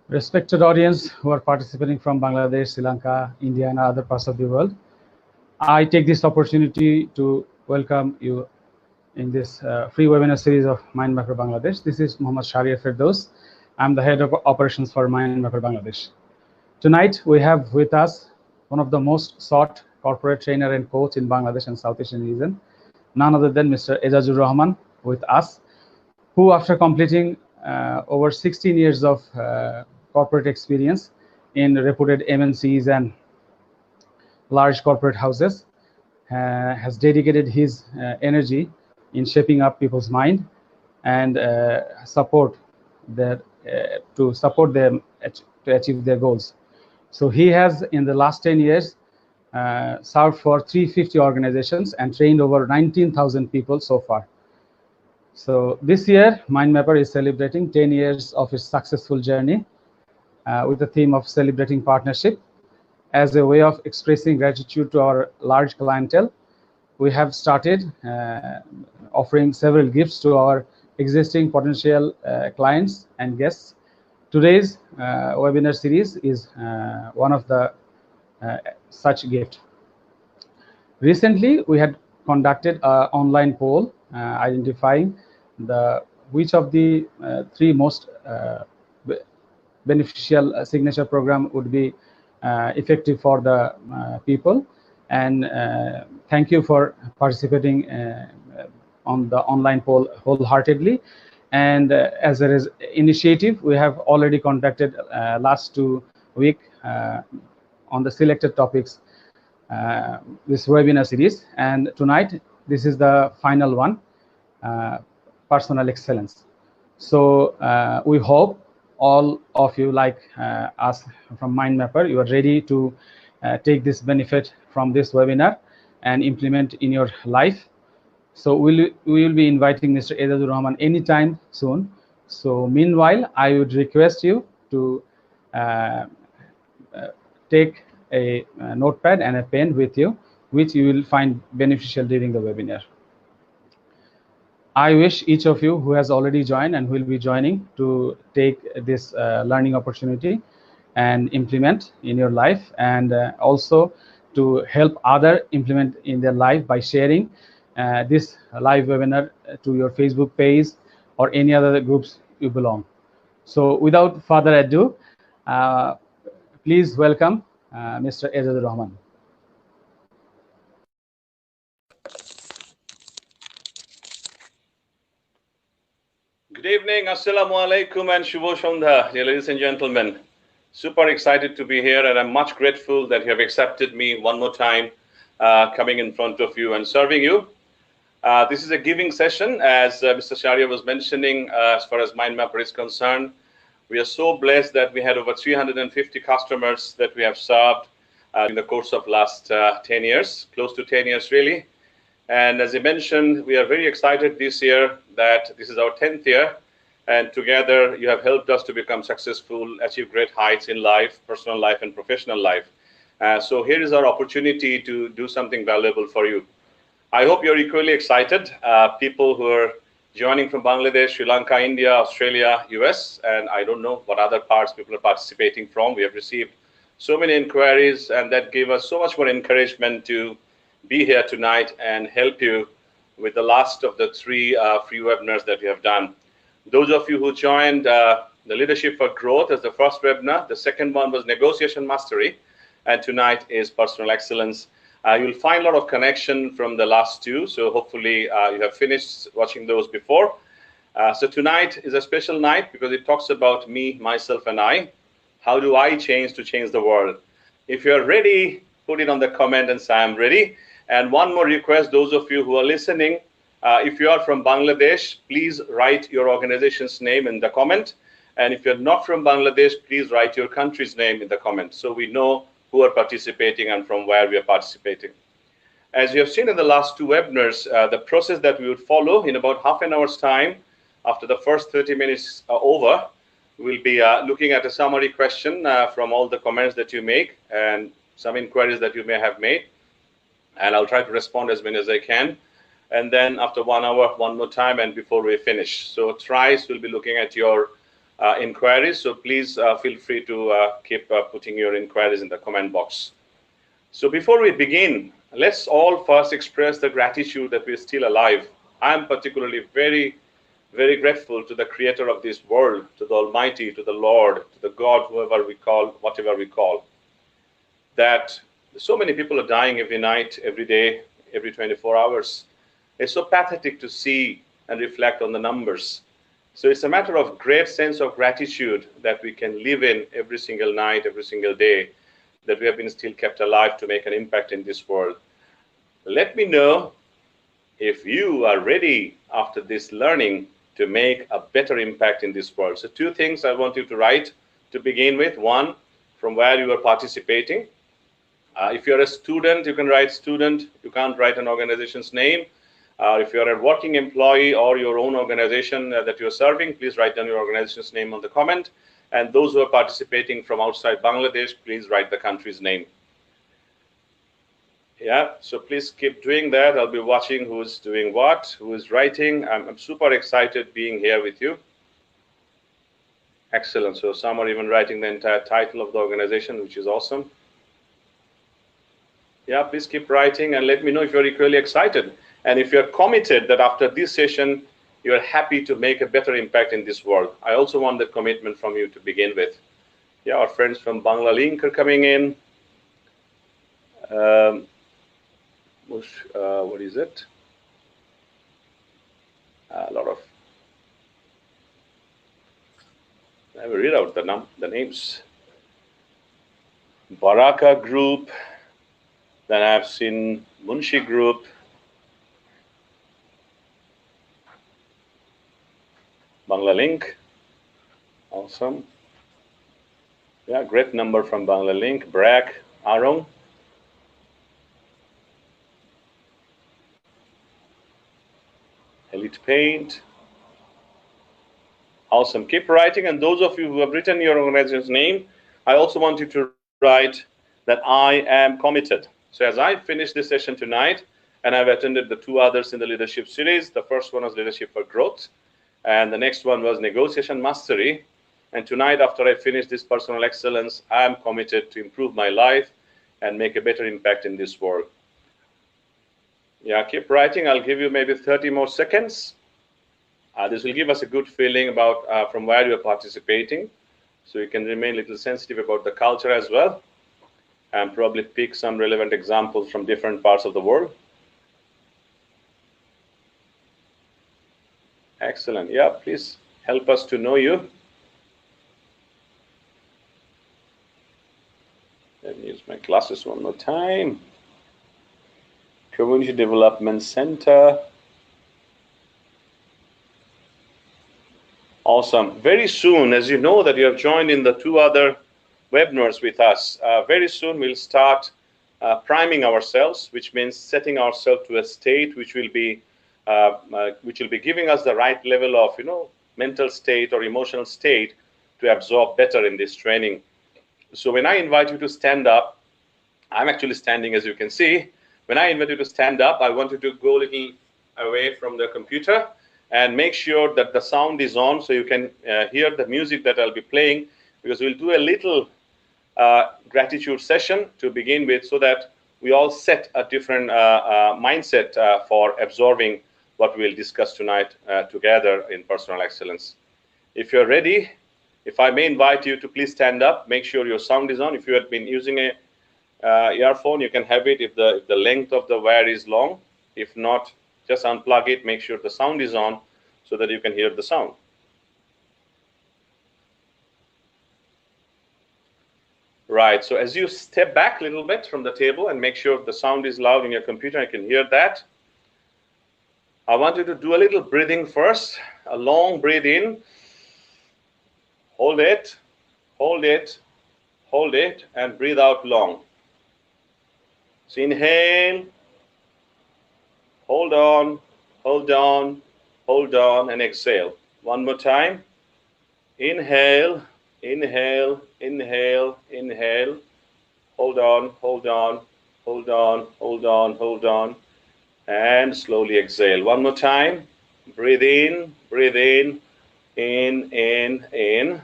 Respected audience who are participating from Bangladesh, Sri Lanka, India, and other parts of the world, I take this opportunity to welcome you in this free webinar series of Mindmapper Bangladesh. This is Mohammad Shahriar Firdaus. I'm the head of operations for Mindmapper Bangladesh. Tonight, we have with us one of the most sought corporate trainer and coach in Bangladesh and South Asian region, none other than Mr. Ejazur Rahman with us, who after completing over 16 years of corporate experience in reputed MNCs and large corporate houses, has dedicated his energy in shaping up people's mind and to support them to achieve their goals. So he has, in the last 10 years, served for 350 organizations and trained over 19,000 people so far. So this year, Mindmapper is celebrating 10 years of its successful journey with the theme of celebrating partnership. As a way of expressing gratitude to our large clientele, we have started offering several gifts to our existing potential clients and guests. Today's webinar series is one of the such gift. Recently, we had conducted an online poll identifying which of the three most beneficial signature program would be effective for the people. And thank you for participating on the online poll wholeheartedly. And as a initiative, we have already conducted last 2 weeks on the selected topics this webinar series, and tonight this is the final one, personal excellence. So we hope all of you, like us from Mindmapper, you are ready to take this benefit from this webinar and implement in your life. So we will be inviting Mr. Ejazur Rahman anytime soon. So meanwhile, I would request you to take a notepad and a pen with you, which you will find beneficial during the webinar. I wish each of you who has already joined and will be joining to take this learning opportunity and implement in your life, and also to help others implement in their life by sharing this live webinar to your Facebook page or any other groups you belong. So without further ado, please welcome Mr. Ejazur Rahman. Good evening, Assalamu alaikum and Shubho Shondha, dear ladies and gentlemen. Super excited to be here, and I'm much grateful that you have accepted me one more time coming in front of you and serving you. This is a giving session, as Mr. Shahriar was mentioning, as far as Mindmapper is concerned. We are so blessed that we had over 350 customers that we have served in the course of last 10 years, close to 10 years really. And as I mentioned, we are very excited this year that this is our 10th year, and together you have helped us to become successful, achieve great heights in life, personal life and professional life. So here is our opportunity to do something valuable for you. I hope you're equally excited, people who are joining from Bangladesh, Sri Lanka, India, Australia, US, and I don't know what other parts people are participating from. We have received so many inquiries, and that gave us so much more encouragement to be here tonight and help you with the last of the 3 free webinars that we have done. Those of you who joined the Leadership for Growth as the first webinar, the second one was Negotiation Mastery, and tonight is Personal Excellence. You'll find a lot of connection from the last 2, so hopefully you have finished watching those before. So tonight is a special night because it talks about me, myself, and I. How do I change to change the world? If you're ready, put it on the comment and say I'm ready. And one more request, those of you who are listening, if you are from Bangladesh, please write your organization's name in the comment. And if you're not from Bangladesh, please write your country's name in the comment so we know who are participating and from where we are participating. As you have seen in the last 2 webinars, the process that we would follow in about half an hour's time, after the first 30 minutes are over, we'll be looking at a summary question from all the comments that you make and some inquiries that you may have made. And I'll try to respond as many as I can. And then after 1 hour, one more time, and before we finish. So thrice we'll be looking at your inquiries. So please feel free to keep putting your inquiries in the comment box. So before we begin, let's all first express the gratitude that we're still alive. I'm particularly very, very grateful to the creator of this world, to the Almighty, to the Lord, to the God, whoever we call, whatever we call, that so many people are dying every night, every day, every 24 hours. It's so pathetic to see and reflect on the numbers. So it's a matter of great sense of gratitude that we can live in every single night, every single day, that we have been still kept alive to make an impact in this world. Let me know if you are ready after this learning to make a better impact in this world. So 2 things I want you to write to begin with. 1, from where you are participating. If you're a student, you can write student. You can't write an organization's name. If you're a working employee or your own organization that you're serving, please write down your organization's name on the comment. And those who are participating from outside Bangladesh, please write the country's name. Yeah, so please keep doing that. I'll be watching who's doing what, who is writing. I'm super excited being here with you. Excellent. So some are even writing the entire title of the organization, which is awesome. Yeah, please keep writing and let me know if you're equally excited. And if you're committed that after this session, you're happy to make a better impact in this world. I also want that commitment from you to begin with. Yeah, our friends from Banglalink are coming in. What is it? A lot of, I will read out the names. Baraka Group, then I've seen Munshi Group, Banglalink, awesome. Yeah, great number from Banglalink, Brak, Arong. Elite Paint. Awesome. Keep writing. And those of you who have written your organization's name, I also want you to write that I am committed. So as I finish this session tonight, and I've attended the 2 others in the leadership series, the first one was Leadership for Growth, and the next one was Negotiation Mastery. And tonight, after I finish this personal excellence, I am committed to improve my life and make a better impact in this world. Yeah, keep writing. I'll give you maybe 30 more seconds. This will give us a good feeling about from where you're participating. So you can remain a little sensitive about the culture as well, and probably pick some relevant examples from different parts of the world. Excellent. Yeah, please help us to know you. Let me use my glasses one more time. Community Development Center. Awesome. Very soon, as you know that you have joined in the 2 other webinars with us, very soon we'll start priming ourselves, which means setting ourselves to a state which will be giving us the right level of mental state or emotional state to absorb better in this training. So when I invite you to stand up, I'm actually standing, as you can see. When I invite you to stand up, I want you to go a little away from the computer and make sure that the sound is on so you can hear the music that I'll be playing, because we'll do a little gratitude session to begin with so that we all set a different mindset for absorbing what we'll discuss tonight together in personal excellence. If you're ready, if I may invite you to please stand up, make sure your sound is on. If you have been using a earphone, you can have it if the length of the wire is long. If not, just unplug it, make sure the sound is on so that you can hear the sound. Right, so as you step back a little bit from the table and make sure the sound is loud in your computer, I can hear that. I want you to do a little breathing first, a long breathe in, hold it, hold it, hold it, and breathe out long. So inhale, hold on, hold on, hold on, and exhale. One more time. Inhale, inhale, inhale, inhale. Hold on, hold on, hold on, hold on, hold on. And slowly exhale. One more time. Breathe in, In.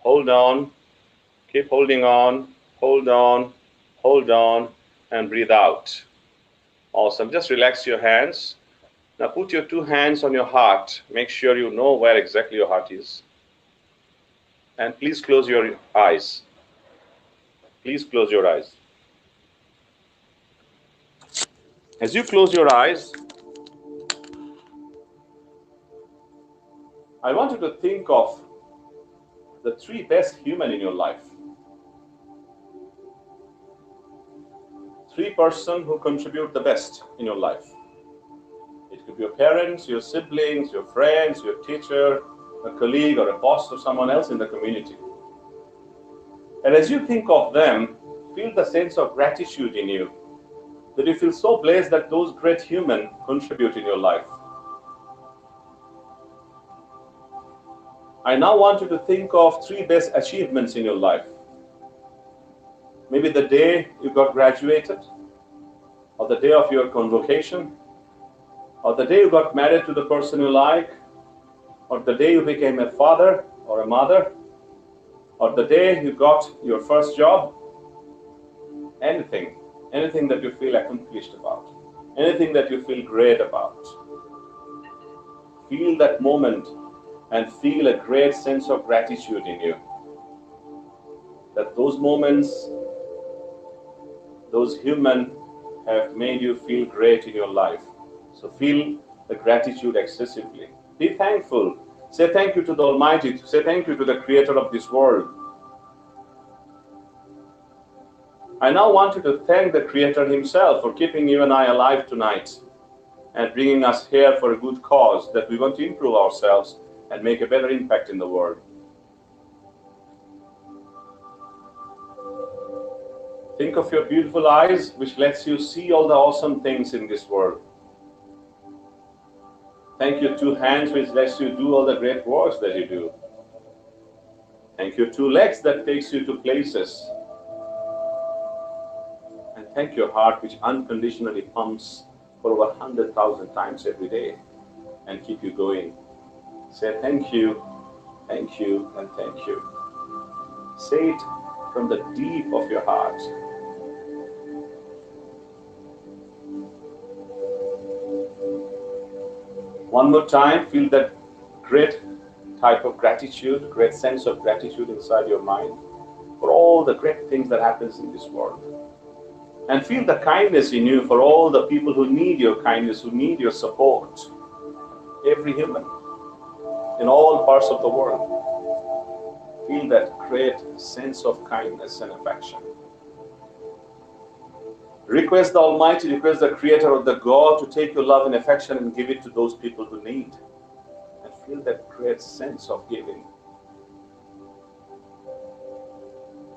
Hold on. Keep holding on. Hold on. Hold on. And breathe out. Awesome. Just relax your hands. Now put your two hands on your heart. Make sure you know where exactly your heart is. And please close your eyes. Please close your eyes. As you close your eyes, I want you to think of the three best human in your life. Three person who contribute the best in your life. It could be your parents, your siblings, your friends, your teacher, a colleague or a boss or someone else in the community. And as you think of them, feel the sense of gratitude in you, that you feel so blessed that those great humans contribute in your life. I now want you to think of three best achievements in your life. Maybe the day you got graduated, or the day of your convocation, or the day you got married to the person you like, or the day you became a father or a mother, or the day you got your first job. Anything that you feel accomplished about, anything that you feel great about. Feel that moment and feel a great sense of gratitude in you. That those moments, those humans have made you feel great in your life. So feel the gratitude excessively. Be thankful. Say thank you to the Almighty. Say thank you to the Creator of this world. I now want you to thank the Creator Himself for keeping you and I alive tonight and bringing us here for a good cause, that we want to improve ourselves and make a better impact in the world. Think of your beautiful eyes, which lets you see all the awesome things in this world. Thank your two hands, which lets you do all the great works that you do. Thank your two legs that takes you to places. And thank your heart, which unconditionally pumps for over 100,000 times every day and keep you going. Say thank you, and thank you. Say it from the deep of your heart. One more time, feel that great type of gratitude, great sense of gratitude inside your mind for all the great things that happens in this world. And feel the kindness in you for all the people who need your kindness, who need your support. Every human in all parts of the world. Feel that great sense of kindness and affection. Request the Almighty, request the Creator of the God to take your love and affection and give it to those people who need. And feel that great sense of giving.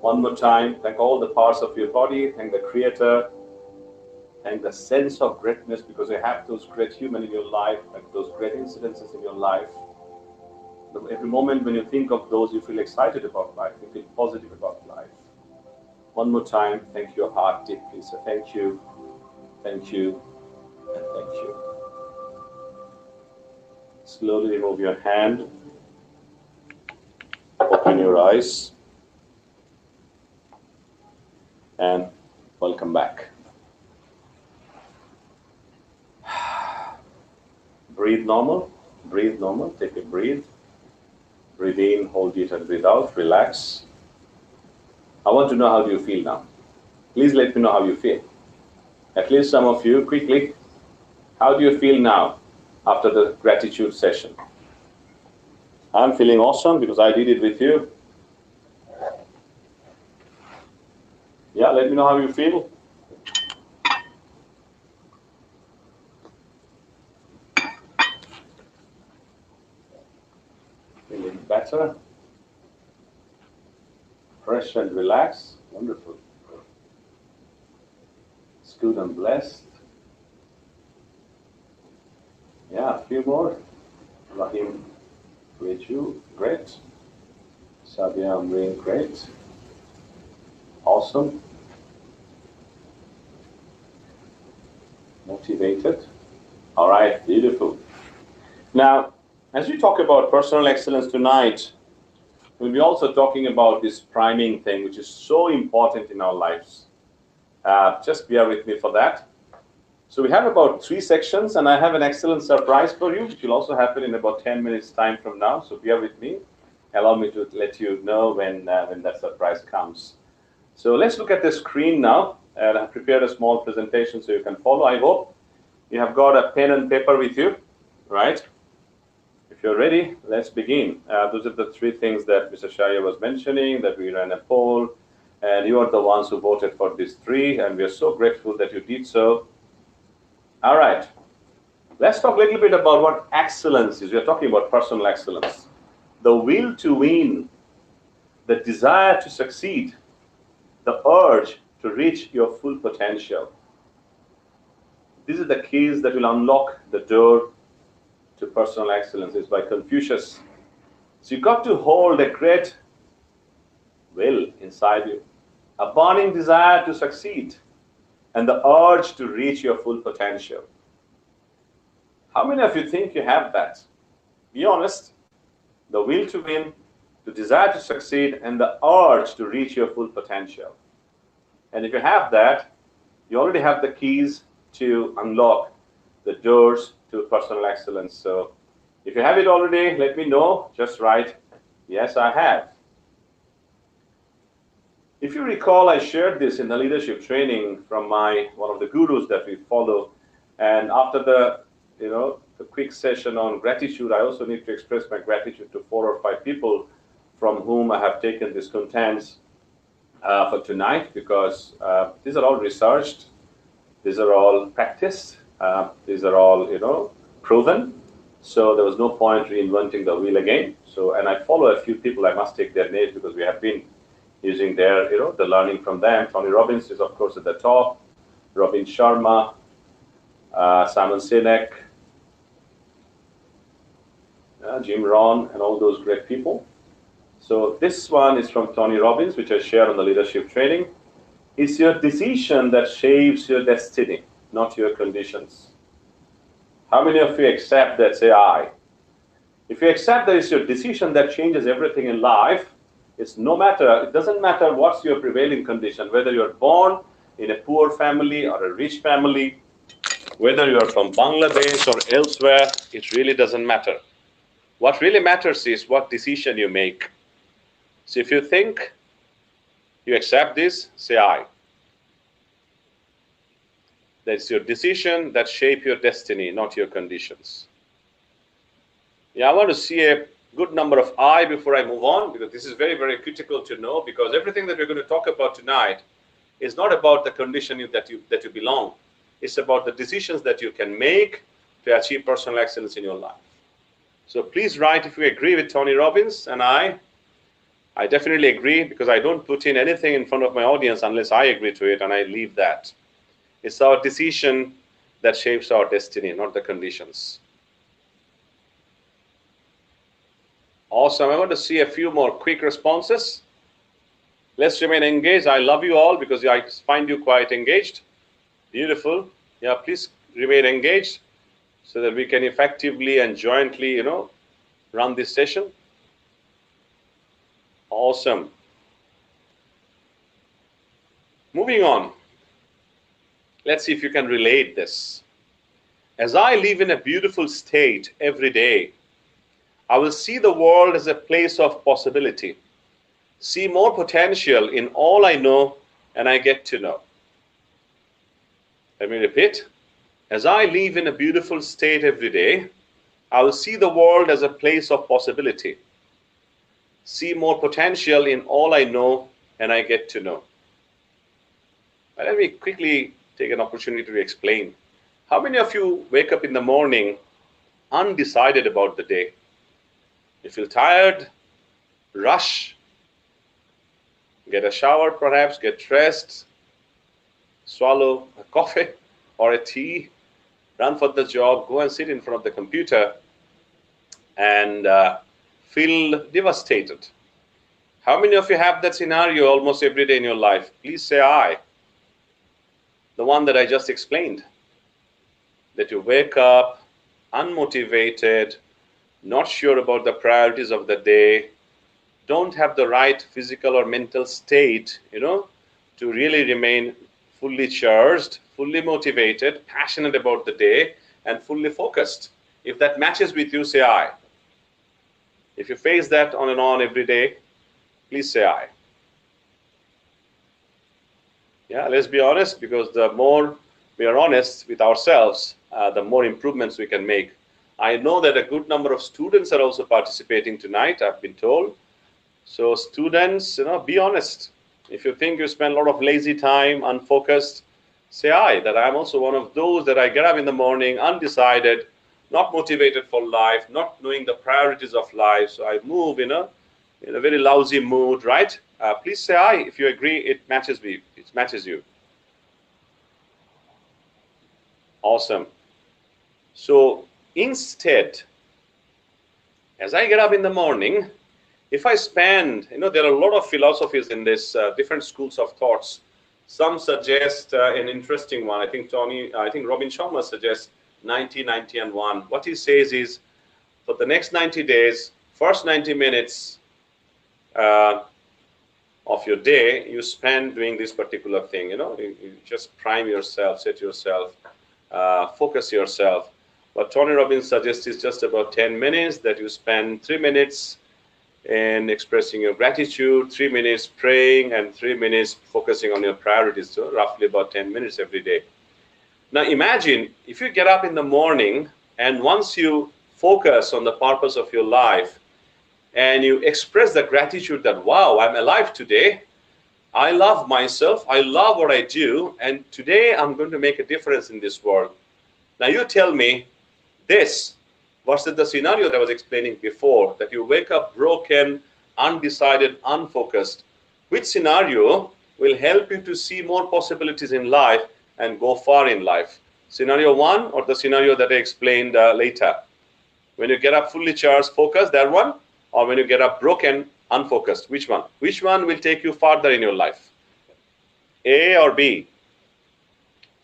One more time, thank all the parts of your body, thank the Creator, thank the sense of greatness, because you have those great humans in your life, like those great incidences in your life. Every moment when you think of those, you feel excited about life, you feel positive about life. One more time, thank your heart deeply. So thank you, and thank you. Slowly remove your hand. Open your eyes. And welcome back. Breathe normal. Take a breathe. Breathe in, hold it, and breathe out. Relax. I want to know how do you feel now. Please let me know how you feel. At least some of you, quickly. How do you feel now after the gratitude session? I'm feeling awesome because I did it with you. Yeah, let me know how you feel. Feeling better. Fresh and relaxed. Wonderful. It's good and blessed. Yeah, a few more. Rahim, with you. Great. Sabia, I'm doing great. Awesome. Motivated. All right, beautiful. Now, As we talk about personal excellence tonight, we'll be also talking about this priming thing, which is so important in our lives. Just bear with me for that. So we have about 3 sections, and I have an excellent surprise for you, which will also happen in about 10 minutes time from now. So bear with me. Allow me to let you know when that surprise comes. So let's look at the screen now. And I've prepared a small presentation so you can follow. I hope you have got a pen and paper with you, right? If you're ready, let's begin. Those are the 3 things that Mr. Shaya was mentioning, that we ran a poll, and you are the ones who voted for these 3, and we are so grateful that you did so. All right, let's talk a little bit about what excellence is. We are talking about personal excellence. The will to win, the desire to succeed, the urge to reach your full potential. These are the keys that will unlock the door to personal excellence. It's by Confucius. So you've got to hold a great will inside you, a burning desire to succeed, and the urge to reach your full potential. How many of you think you have that? Be honest. The will to win, the desire to succeed, and the urge to reach your full potential. And if you have that, you already have the keys to unlock the doors to personal excellence. So if you have it already, let me know. Just write, yes, I have. If you recall, I shared this in the leadership training from one of the gurus that we follow. And after the quick session on gratitude, I also need to express my gratitude to 4 or 5 people from whom I have taken these contents for tonight, because these are all researched, these are all practiced, these are all proven. So there was no point reinventing the wheel again. So, and I follow a few people. I must take their names because we have been using their the learning from them. Tony Robbins is of course at the top. Robin Sharma, Simon Sinek, Jim Rohn, and all those great people. So this one is from Tony Robbins, which I share on the leadership training. It's your decision that shapes your destiny, not your conditions. How many of you accept that? Say I. If you accept that it's your decision that changes everything in life, it doesn't matter what's your prevailing condition, whether you're born in a poor family or a rich family, whether you're from Bangladesh or elsewhere, it really doesn't matter. What really matters is what decision you make. So if you think you accept this, say I. That's your decision that shape your destiny, not your conditions. Yeah, I want to see a good number of I before I move on, because this is very, very critical to know, because everything that we're going to talk about tonight is not about the condition that you belong. It's about the decisions that you can make to achieve personal excellence in your life. So please write if you agree with Tony Robbins, and I definitely agree, because I don't put in anything in front of my audience unless I agree to it, and I leave that. It's our decision that shapes our destiny, not the conditions. Awesome. I want to see a few more quick responses. Let's remain engaged. I love you all because I find you quite engaged. Beautiful. Yeah, please remain engaged so that we can effectively and jointly, run this session. Awesome. Moving on. Let's see if you can relate this. As I live in a beautiful state every day, I will see the world as a place of possibility, see more potential in all I know and I get to know. Let me repeat. As I live in a beautiful state every day, I will see the world as a place of possibility, see more potential in all I know and I get to know. But let me quickly take an opportunity to explain. How many of you wake up in the morning undecided about the day? You feel tired, rush, get a shower perhaps, get dressed, swallow a coffee or a tea, run for the job, go and sit in front of the computer and feel devastated. How many of you have that scenario almost every day in your life? Please say I. The one that I just explained. That you wake up unmotivated, not sure about the priorities of the day, don't have the right physical or mental state, to really remain fully charged, fully motivated, passionate about the day, and fully focused. If that matches with you, say aye. If you face that on and on every day, please say aye. Yeah, let's be honest, because the more we are honest with ourselves, the more improvements we can make. I know that a good number of students are also participating tonight, I've been told. So students, be honest. If you think you spend a lot of lazy time, unfocused, say aye, that I'm also one of those that I get up in the morning, undecided, not motivated for life, not knowing the priorities of life. So I move in a very lousy mood, right? Please say aye if you agree it matches me. It matches you. Awesome. So instead, as I get up in the morning, if I spend, there are a lot of philosophies in this, different schools of thoughts. Some suggest an interesting one. I think Robin Sharma suggests 90, 90, and 1. What he says is, for the next 90 days, first 90 minutes of your day, you spend doing this particular thing. You just prime yourself, set yourself, focus yourself. What Tony Robbins suggests is just about 10 minutes, that you spend 3 minutes in expressing your gratitude, 3 minutes praying, and 3 minutes focusing on your priorities. So roughly about 10 minutes every day. Now imagine if you get up in the morning, and once you focus on the purpose of your life and you express the gratitude that, wow, I'm alive today, I love myself, I love what I do, and today I'm going to make a difference in this world. Now you tell me, this versus the scenario that I was explaining before, that you wake up broken, undecided, unfocused, which scenario will help you to see more possibilities in life and go far in life? Scenario 1 or the scenario that I explained later? When you get up fully charged, focused, that one? Or when you get up broken, unfocused, which one? Which one will take you farther in your life? A or B?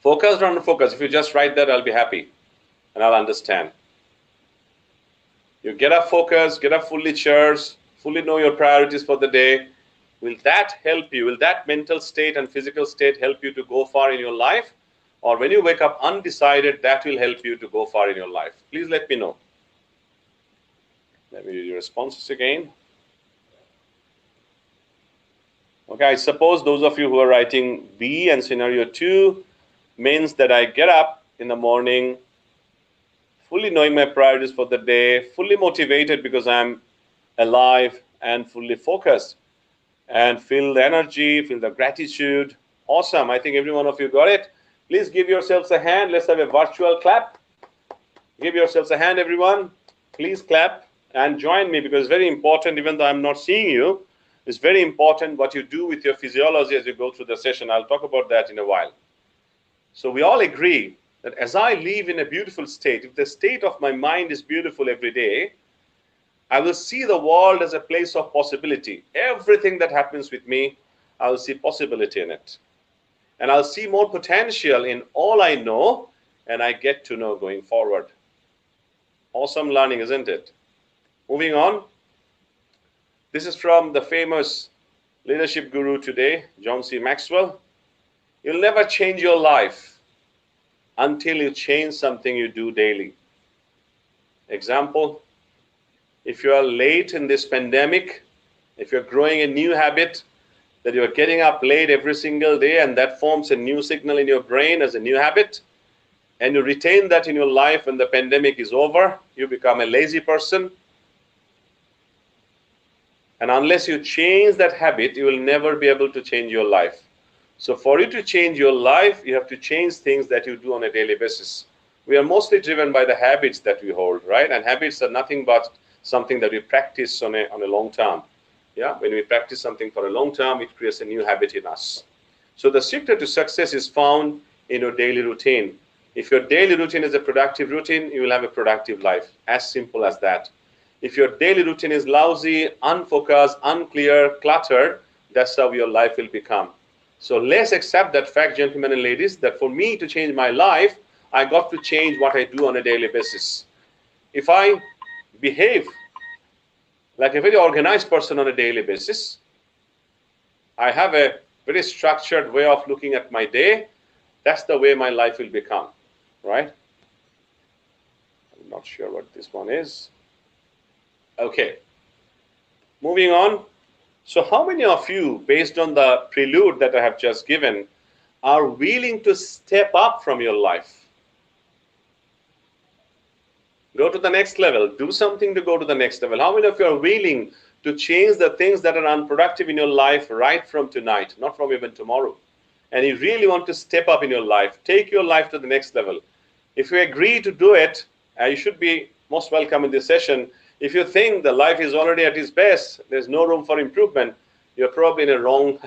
Focused or unfocused? If you just write that, I'll be happy and I'll understand. You get up focused, get up fully charged, fully know your priorities for the day. Will that help you? Will that mental state and physical state help you to go far in your life? Or when you wake up undecided, that will help you to go far in your life? Please let me know. Let me read your responses again. Okay, I suppose those of you who are writing B and scenario 2 means that I get up in the morning, fully knowing my priorities for the day, fully motivated because I'm alive and fully focused, and feel the energy, feel the gratitude. Awesome. I think every one of you got it. Please give yourselves a hand. Let's have a virtual clap. Give yourselves a hand, everyone. Please clap and join me, because it's very important, even though I'm not seeing you, it's very important what you do with your physiology as you go through the session. I'll talk about that in a while. So we all agree that as I live in a beautiful state, if the state of my mind is beautiful every day, I will see the world as a place of possibility. Everything that happens with me, I will see possibility in it. And I'll see more potential in all I know and I get to know going forward. Awesome learning, isn't it? Moving on. This is from the famous leadership guru today, John C. Maxwell. You'll never change your life until you change something you do daily. Example, if you are late in this pandemic, if you're growing a new habit that you're getting up late every single day, and that forms a new signal in your brain as a new habit, and you retain that in your life when the pandemic is over, you become a lazy person. And unless you change that habit, you will never be able to change your life. So for you to change your life, you have to change things that you do on a daily basis. We are mostly driven by the habits that we hold, right? And habits are nothing but something that we practice on a long term. Yeah, when we practice something for a long term, it creates a new habit in us. So the secret to success is found in your daily routine. If your daily routine is a productive routine, you will have a productive life. As simple as that. If your daily routine is lousy, unfocused, unclear, cluttered, that's how your life will become. So let's accept that fact, gentlemen and ladies, that for me to change my life, I got to change what I do on a daily basis. If I behave like a very organized person on a daily basis. I have a very structured way of looking at my day. That's the way my life will become, right? I'm not sure what this one is. Okay, moving on. So how many of you, based on the prelude that I have just given, are willing to step up from your life? Go to the next level. Do something to go to the next level. How many of you are willing to change the things that are unproductive in your life right from tonight, not from even tomorrow? And you really want to step up in your life, take your life to the next level. If you agree to do it, you should be most welcome in this session. If you think the life is already at its best, there's no room for improvement, you're probably in a wrong,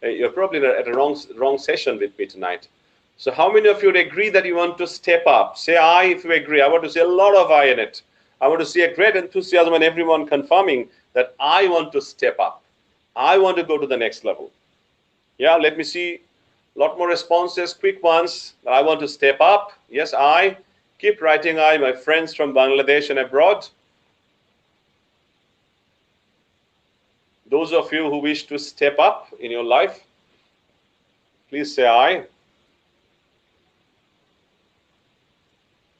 you're probably at a wrong session with me tonight. So how many of you would agree that you want to step up? Say aye if you agree. I want to see a lot of aye in it. I want to see a great enthusiasm and everyone confirming that I want to step up. I want to go to the next level. Yeah, let me see a lot more responses, quick ones. I want to step up. Yes, I. Keep writing I, my friends from Bangladesh and abroad. Those of you who wish to step up in your life, please say I.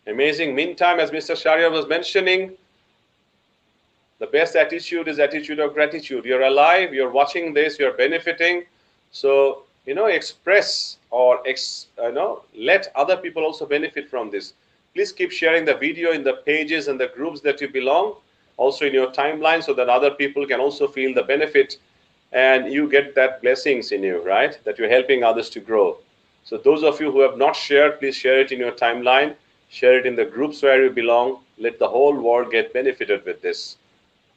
Amazing. Meantime, as Mr. Sharia was mentioning, the best attitude is attitude of gratitude. You're alive, you're watching this, you're benefiting. So, express or let other people also benefit from this. Please keep sharing the video in the pages and the groups that you belong, also in your timeline, so that other people can also feel the benefit and you get that blessings in you, right? That you're helping others to grow. So those of you who have not shared, please share it in your timeline. Share it in the groups where you belong. Let the whole world get benefited with this.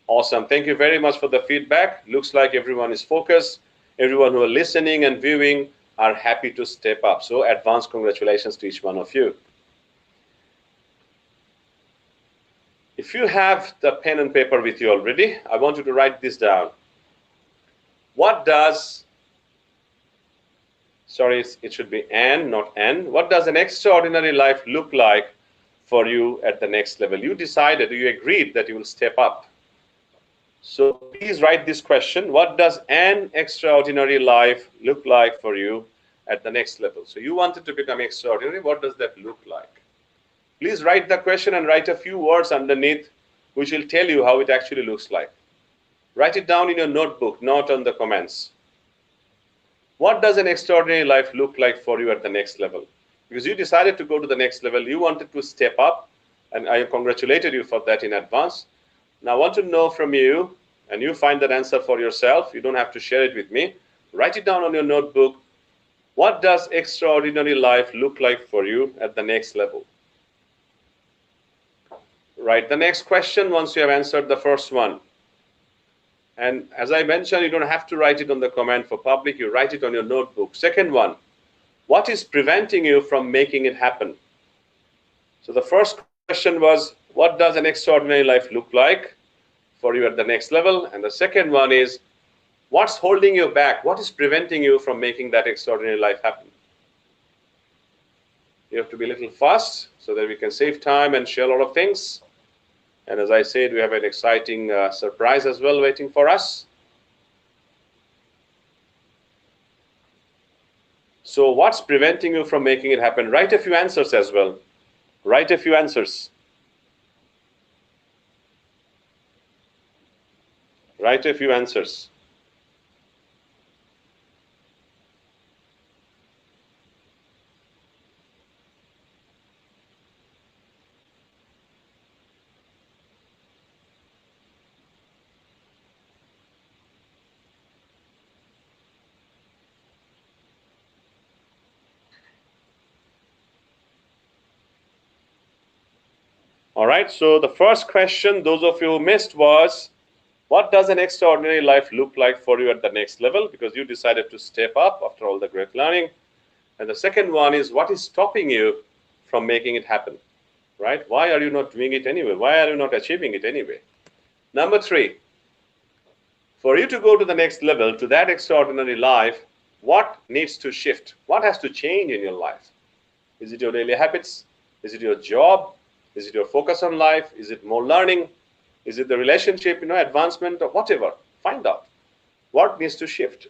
Awesome. Thank you very much for the feedback. Looks like everyone is focused. Everyone who are listening and viewing are happy to step up. So advance congratulations to each one of you. If you have the pen and paper with you already, I want you to write this down. What does, sorry, it should be an, not an. What does an extraordinary life look like for you at the next level? You decided, you agreed that you will step up. So please write this question. What does an extraordinary life look like for you at the next level? So you wanted to become extraordinary. What does that look like? Please write the question and write a few words underneath, which will tell you how it actually looks like. Write it down in your notebook, not on the comments. What does an extraordinary life look like for you at the next level? Because you decided to go to the next level, you wanted to step up, and I congratulated you for that in advance. Now I want to know from you, and you find that answer for yourself. You don't have to share it with me. Write it down on your notebook. What does extraordinary life look like for you at the next level? Write the next question once you have answered the first one. And as I mentioned, you don't have to write it on the comment for public. You write it on your notebook. Second one, what is preventing you from making it happen? So the first question was, what does an extraordinary life look like for you at the next level? And the second one is, what's holding you back? What is preventing you from making that extraordinary life happen? You have to be a little fast so that we can save time and share a lot of things. And as I said, we have an exciting surprise as well waiting for us. So what's preventing you from making it happen? Write a few answers as well. Write a few answers. Write a few answers. All right, so the first question, those of you who missed, was, what does an extraordinary life look like for you at the next level? Because you decided to step up after all the great learning. And the second one is, what is stopping you from making it happen? Right? Why are you not doing it anyway? Why are you not achieving it anyway? Number three, for you to go to the next level, to that extraordinary life, what needs to shift? What has to change in your life? Is it your daily habits? Is it your job? Is it your focus on life? Is it more learning? Is it the relationship, advancement, or whatever? Find out what needs to shift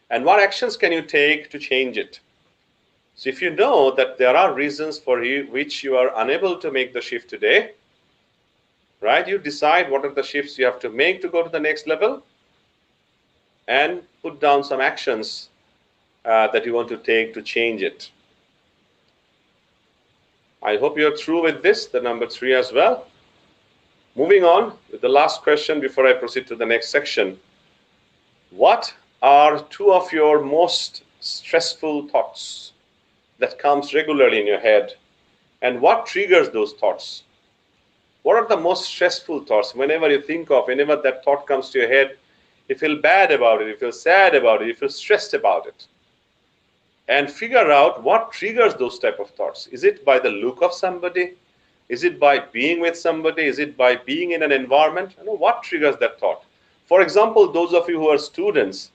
and what actions can you take to change it. So if you know that there are reasons for which you are unable to make the shift today, right? You decide what are the shifts you have to make to go to the next level and put down some actions that you want to take to change it. I hope you're through with this, the number 3 as well. Moving on with the last question before I proceed to the next section. What are 2 of your most stressful thoughts that comes regularly in your head, and what triggers those thoughts? What are the most stressful thoughts? Whenever you think of, whenever that thought comes to your head, you feel bad about it, you feel sad about it, you feel stressed about it. And figure out what triggers those type of thoughts. Is it by the look of somebody? Is it by being with somebody? Is it by being in an environment? What triggers that thought? For example, those of you who are students,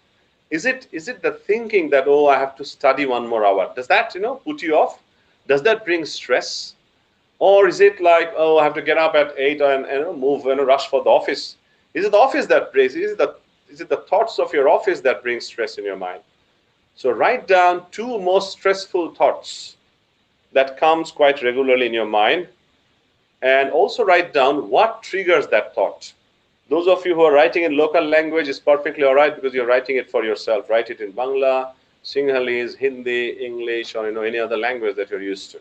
is it the thinking that, oh, I have to study 1 more hour? Does that, put you off? Does that bring stress? Or is it like, oh, I have to get up at 8 and move and rush for the office? Is it the office that brings? Is it the thoughts of your office that bring stress in your mind? So write down 2 most stressful thoughts that comes quite regularly in your mind, and also write down what triggers that thought. Those of you who are writing in local language is perfectly all right because you're writing it for yourself. Write it in Bangla, Sinhalese, Hindi, English, or any other language that you're used to.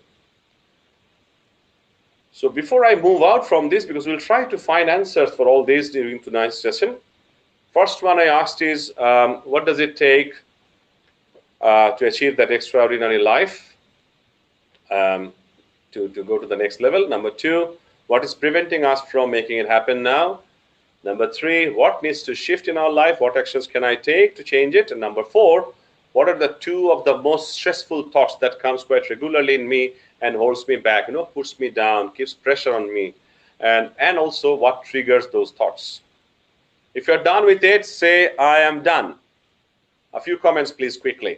So before I move out from this, because we'll try to find answers for all these during tonight's session, first one I asked is, what does it take to achieve that extraordinary life, to go to the next level? Number 2, what is preventing us from making it happen now? Number 3, what needs to shift in our life? What actions can I take to change it? And number 4, what are the 2 of the most stressful thoughts that comes quite regularly in me and holds me back, puts me down, keeps pressure on me, and also what triggers those thoughts? If you're done with it, say, I am done. A few comments, please, quickly.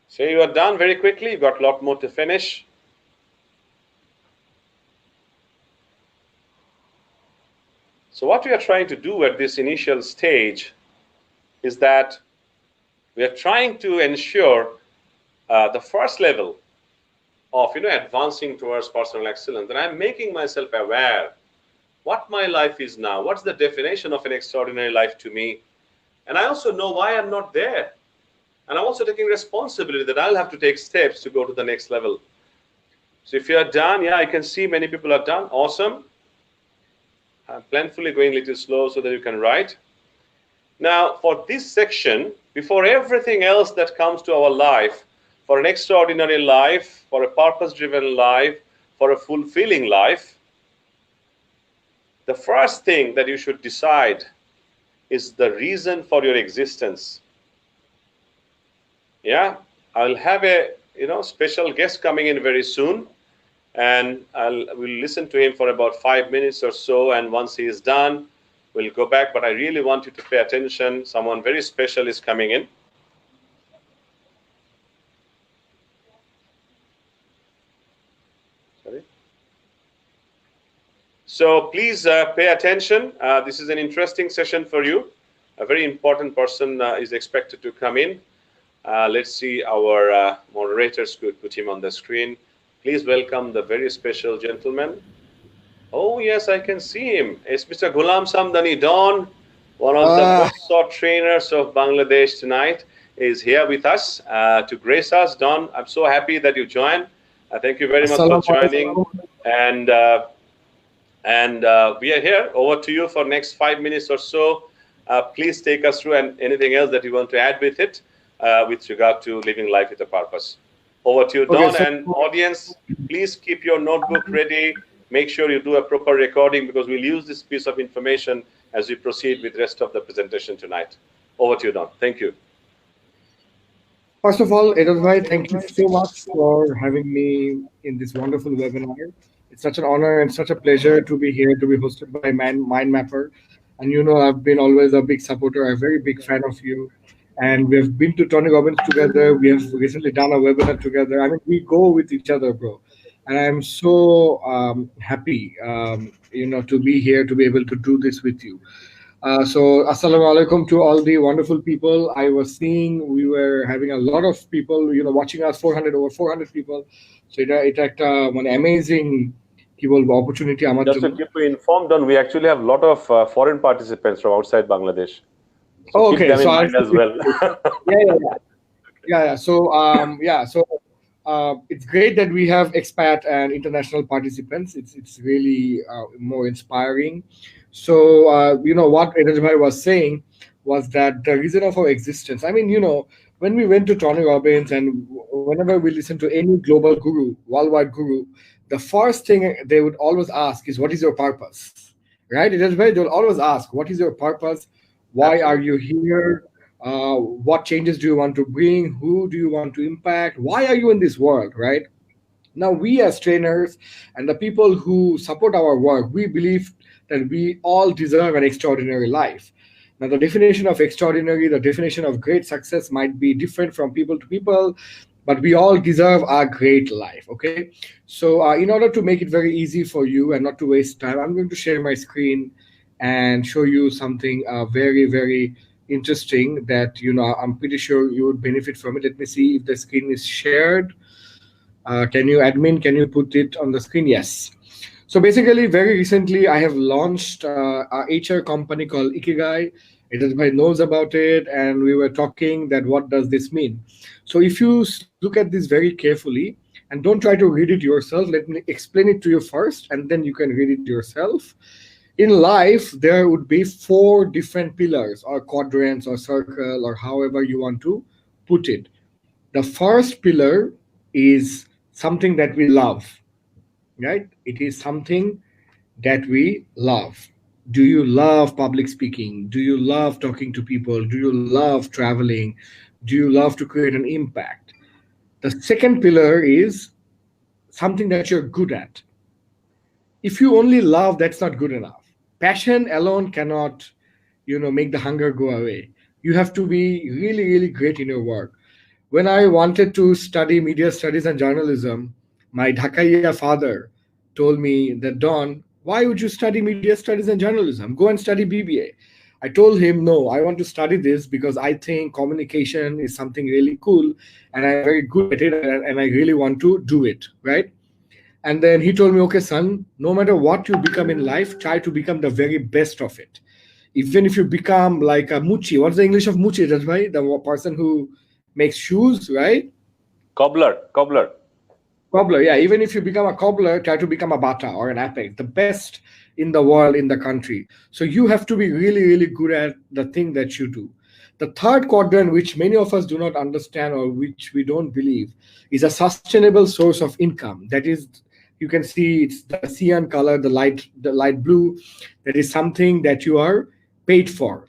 Say you are done very quickly. You've got a lot more to finish. So what we are trying to do at this initial stage is that we are trying to ensure the first level of advancing towards personal excellence. And I'm making myself aware what my life is now. What's the definition of an extraordinary life to me? And I also know why I'm not there. And I'm also taking responsibility that I'll have to take steps to go to the next level. So if you're done, yeah, I can see many people are done. Awesome. I'm planfully going a little slow so that you can write. Now, for this section, before everything else that comes to our life, for an extraordinary life, for a purpose-driven life, for a fulfilling life, the first thing that you should decide is the reason for your existence. Yeah, I'll have a special guest coming in very soon, and we'll listen to him for about 5 minutes or so, and once he is done, we'll go back. But I really want you to pay attention. Someone very special is coming in. Sorry. So please pay attention. This is an interesting session for you. A very important person is expected to come in. Let's see, our moderators could put him on the screen. Please welcome the very special gentleman. Oh, yes, I can see him. It's Mr. Ghulam Samdani Don, one of the most sought trainers of Bangladesh tonight, is here with us to grace us. Don, I'm so happy that you joined. Thank you very much for joining. And we are here. Over to you for next 5 minutes or so. Please take us through, and anything else that you want to add with it. With regard to living life with a purpose. Over to you, Don. Okay, and audience, please keep your notebook ready. Make sure you do a proper recording because we'll use this piece of information as we proceed with the rest of the presentation tonight. Over to you, Don. Thank you. First of all, Edoz Bhai, thank you so much for having me in this wonderful webinar. It's such an honor and such a pleasure to be here, to be hosted by Mind Mapper. And I've been always a big supporter, a very big fan of you. and we have been to Tony Robbins together. We have recently done a webinar together. I mean, we go with each other, bro. And I'm so happy, to be here, to be able to do this with you. So, assalamu alaikum to all the wonderful people. I was seeing we were having a lot of people, watching us, over 400 people. So, it's an amazing opportunity. Just to keep you informed, we actually have a lot of foreign participants from outside Bangladesh. So okay, keep them in so mind as well. yeah. So it's great that we have expat and international participants. It's really more inspiring. So what Edaj was saying was that the reason of our existence. I mean, when we went to Tony Robbins and whenever we listen to any global guru, worldwide guru, the first thing they would always ask is, "What is your purpose?" Right? Edaj they'll always ask, "What is your purpose? Why are you here? What changes do you want to bring? Who do you want to impact? Why are you in this world?" Right? Now, we as trainers and the people who support our work, we believe that we all deserve an extraordinary life. Now, the definition of extraordinary, the definition of great success might be different from people to people, but we all deserve a great life, okay? So in order to make it very easy for you and not to waste time, I'm going to share my screen and show you something very, very interesting that, I'm pretty sure you would benefit from it. Let me see if the screen is shared. Can you put it on the screen? Yes. So basically, very recently, I have launched a HR company called Ikigai. Everybody knows about it, and we were talking that what does this mean? So if you look at this very carefully, and don't try to read it yourself, let me explain it to you first, and then you can read it yourself. In life, there would be 4 different pillars or quadrants or circle or however you want to put it. The first pillar is something that we love, right? It is something that we love. Do you love public speaking? Do you love talking to people? Do you love traveling? Do you love to create an impact? The second pillar is something that you're good at. If you only love, that's not good enough. Passion alone cannot, make the hunger go away. You have to be really, really great in your work. When I wanted to study media studies and journalism, my Dhakaiya father told me that, "Don, why would you study media studies and journalism? Go and study BBA." I told him, "No, I want to study this because I think communication is something really cool and I'm very good at it and I really want to do it," right? And then he told me, "Okay, son, no matter what you become in life, try to become the very best of it. Even if you become like a Muchi." What's the English of Muchi? That's right, the person who makes shoes, right? Cobbler. Cobbler, yeah. Even if you become a cobbler, try to become a Bata or an Apex, the best in the world, in the country. So you have to be really, really good at the thing that you do. The third quadrant, which many of us do not understand or which we don't believe, is a sustainable source of income. That is, you can see it's the cyan color, the light blue. That is something that you are paid for,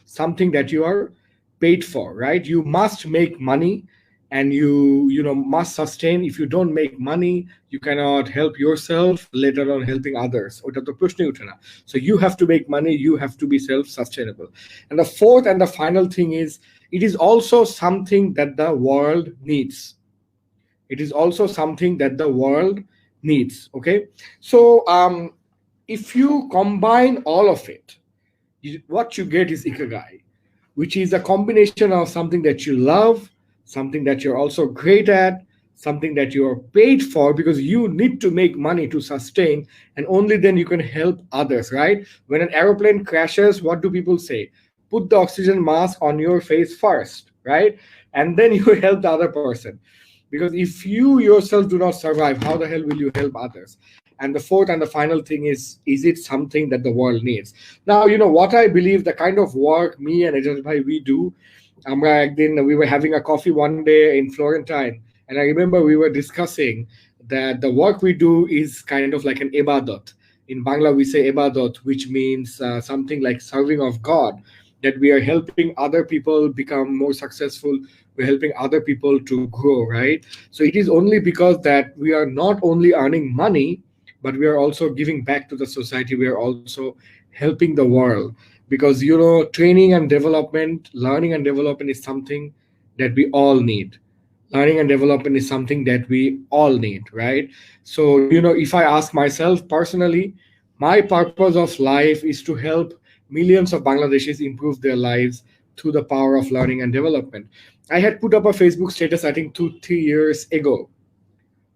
right? You must make money and you must sustain. If you don't make money, you cannot help yourself, let alone helping others. So you have to make money, you have to be self-sustainable. And the fourth and the final thing is, it is also something that the world needs. Okay? So if you combine all of it, what you get is Ikigai, which is a combination of something that you love, something that you're also great at, something that you're paid for, because you need to make money to sustain, and only then you can help others, right? When an aeroplane crashes, what do people say? Put the oxygen mask on your face first, right? And then you help the other person. Because if you yourself do not survive, how the hell will you help others? And the fourth and the final thing is it something that the world needs? Now, what I believe, the kind of work me and Ajay Bhai we do, we were having a coffee one day in Florentine, and I remember we were discussing that the work we do is kind of like an ibadat. In Bangla, we say ibadat, which means something like serving of God, that we are helping other people become more successful. We're helping other people to grow, right? So it is only because that we are not only earning money, but we are also giving back to the society. We are also helping the world. Because, training and development, learning and development is something that we all need. Learning and development is something that we all need, right? So, if I ask myself personally, my purpose of life is to help millions of Bangladeshis improve their lives through the power of learning and development. I had put up a Facebook status, I think 2-3 years ago,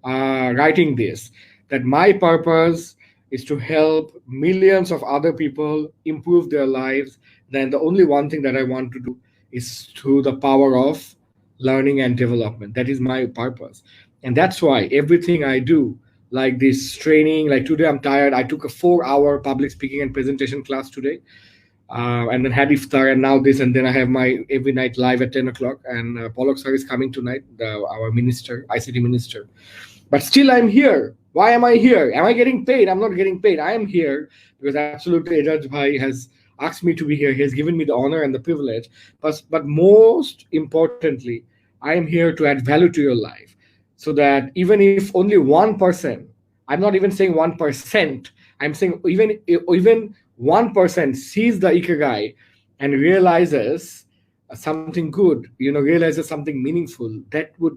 writing this, that my purpose is to help millions of other people improve their lives. Then the only one thing that I want to do is through the power of learning and development. That is my purpose. And that's why everything I do, like this training, like today I'm tired. I took a 4-hour public speaking and presentation class today, and then had iftar, and now this, and then I have my every night live at 10 o'clock. And Pollock sir is coming tonight, our minister, ICT minister. But still, I'm here. Why am I here? Am I getting paid? I'm not getting paid. I am here because absolutely Ejaz Bhai has asked me to be here. He has given me the honor and the privilege. But most importantly, I am here to add value to your life, so that even if only 1%, I'm not even saying 1%, I'm saying even 1% sees the Ikigai and realizes something good, realizes something meaningful, that would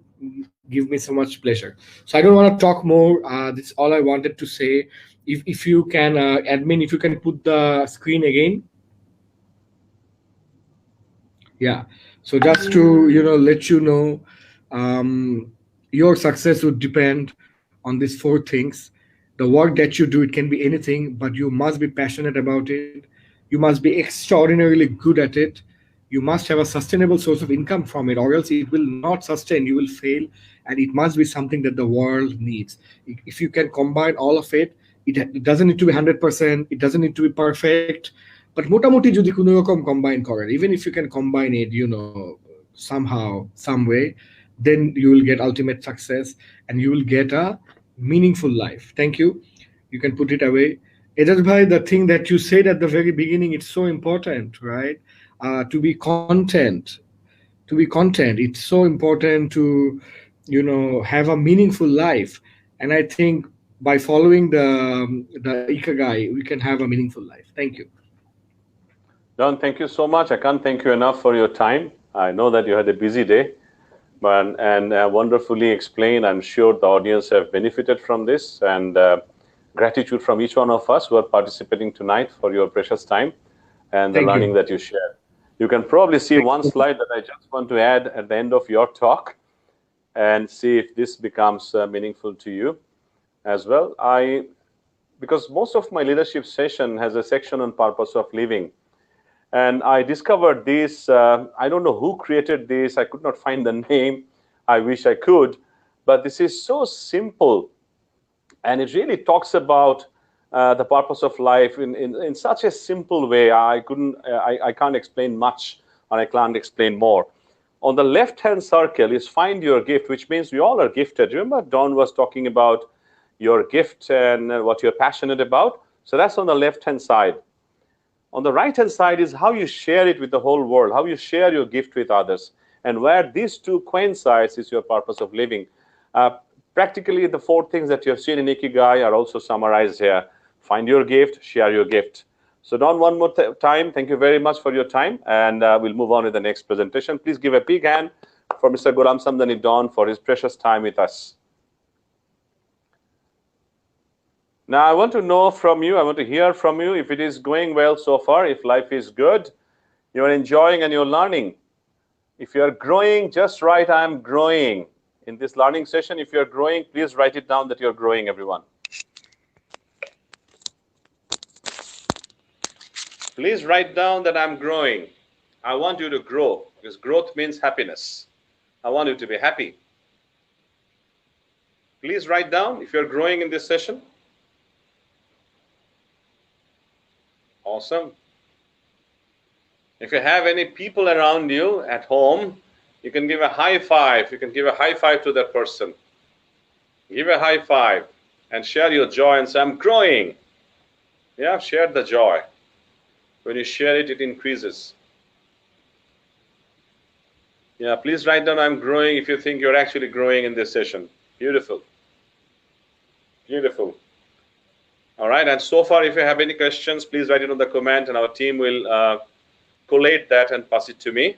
give me so much pleasure. So I don't want to talk more. This is all I wanted to say. If you can, admin, if you can put the screen again. Yeah. So just to let you know, your success would depend on these 4 things. The work that you do, it can be anything, but you must be passionate about it. You must be extraordinarily good at it. You must have a sustainable source of income from it, or else it will not sustain. You will fail, and it must be something that the world needs. If you can combine all of it, it doesn't need to be 100%. It doesn't need to be perfect. But মোটামুটি যদি কোনো রকম combine করেন, even if you can combine it, somehow, some way, then you will get ultimate success and you will get a meaningful life. Thank you. You can put it away. Ejaz Bhai, the thing that you said at the very beginning, it's so important, right? To be content. To be content. It's so important to, have a meaningful life. And I think by following the Ikigai, we can have a meaningful life. Thank you. Don, thank you so much. I can't thank you enough for your time. I know that you had a busy day, and wonderfully explained. I'm sure the audience have benefited from this, and gratitude from each one of us who are participating tonight for your precious time and the learning that you shared. You can probably see one slide that I just want to add at the end of your talk and see if this becomes meaningful to you as well. Because most of my leadership session has a section on purpose of living. And I discovered this, I don't know who created this, I could not find the name, I wish I could, but this is so simple. And it really talks about the purpose of life in such a simple way. I can't explain much, and I can't explain more. On the left-hand circle is find your gift, which means we all are gifted. Remember Don was talking about your gift and what you're passionate about? So that's on the left-hand side. On the right-hand side is how you share it with the whole world, how you share your gift with others. And where these two coincides is your purpose of living. Practically, the 4 things that you have seen in Ikigai are also summarized here. Find your gift, share your gift. So Don, one more time, thank you very much for your time. And we'll move on to the next presentation. Please give a big hand for Mr. Ghulam Samdani Don for his precious time with us. Now, I want to know from you, I want to hear from you if it is going well so far, if life is good, you're enjoying and you're learning. If you're growing, just write, I'm growing. In this learning session, if you're growing, please write it down that you're growing, everyone. Please write down that I'm growing. I want you to grow, because growth means happiness. I want you to be happy. Please write down if you're growing in this session. Awesome. If you have any people around you at home, you can give a high five. You can give a high five to that person. Give a high five and share your joy and say, I'm growing. Yeah, share the joy. When you share it, it increases. Yeah, please write down, I'm growing, if you think you're actually growing in this session. Beautiful. Beautiful. All right, and so far, if you have any questions, please write it on the comment, and our team will collate that and pass it to me.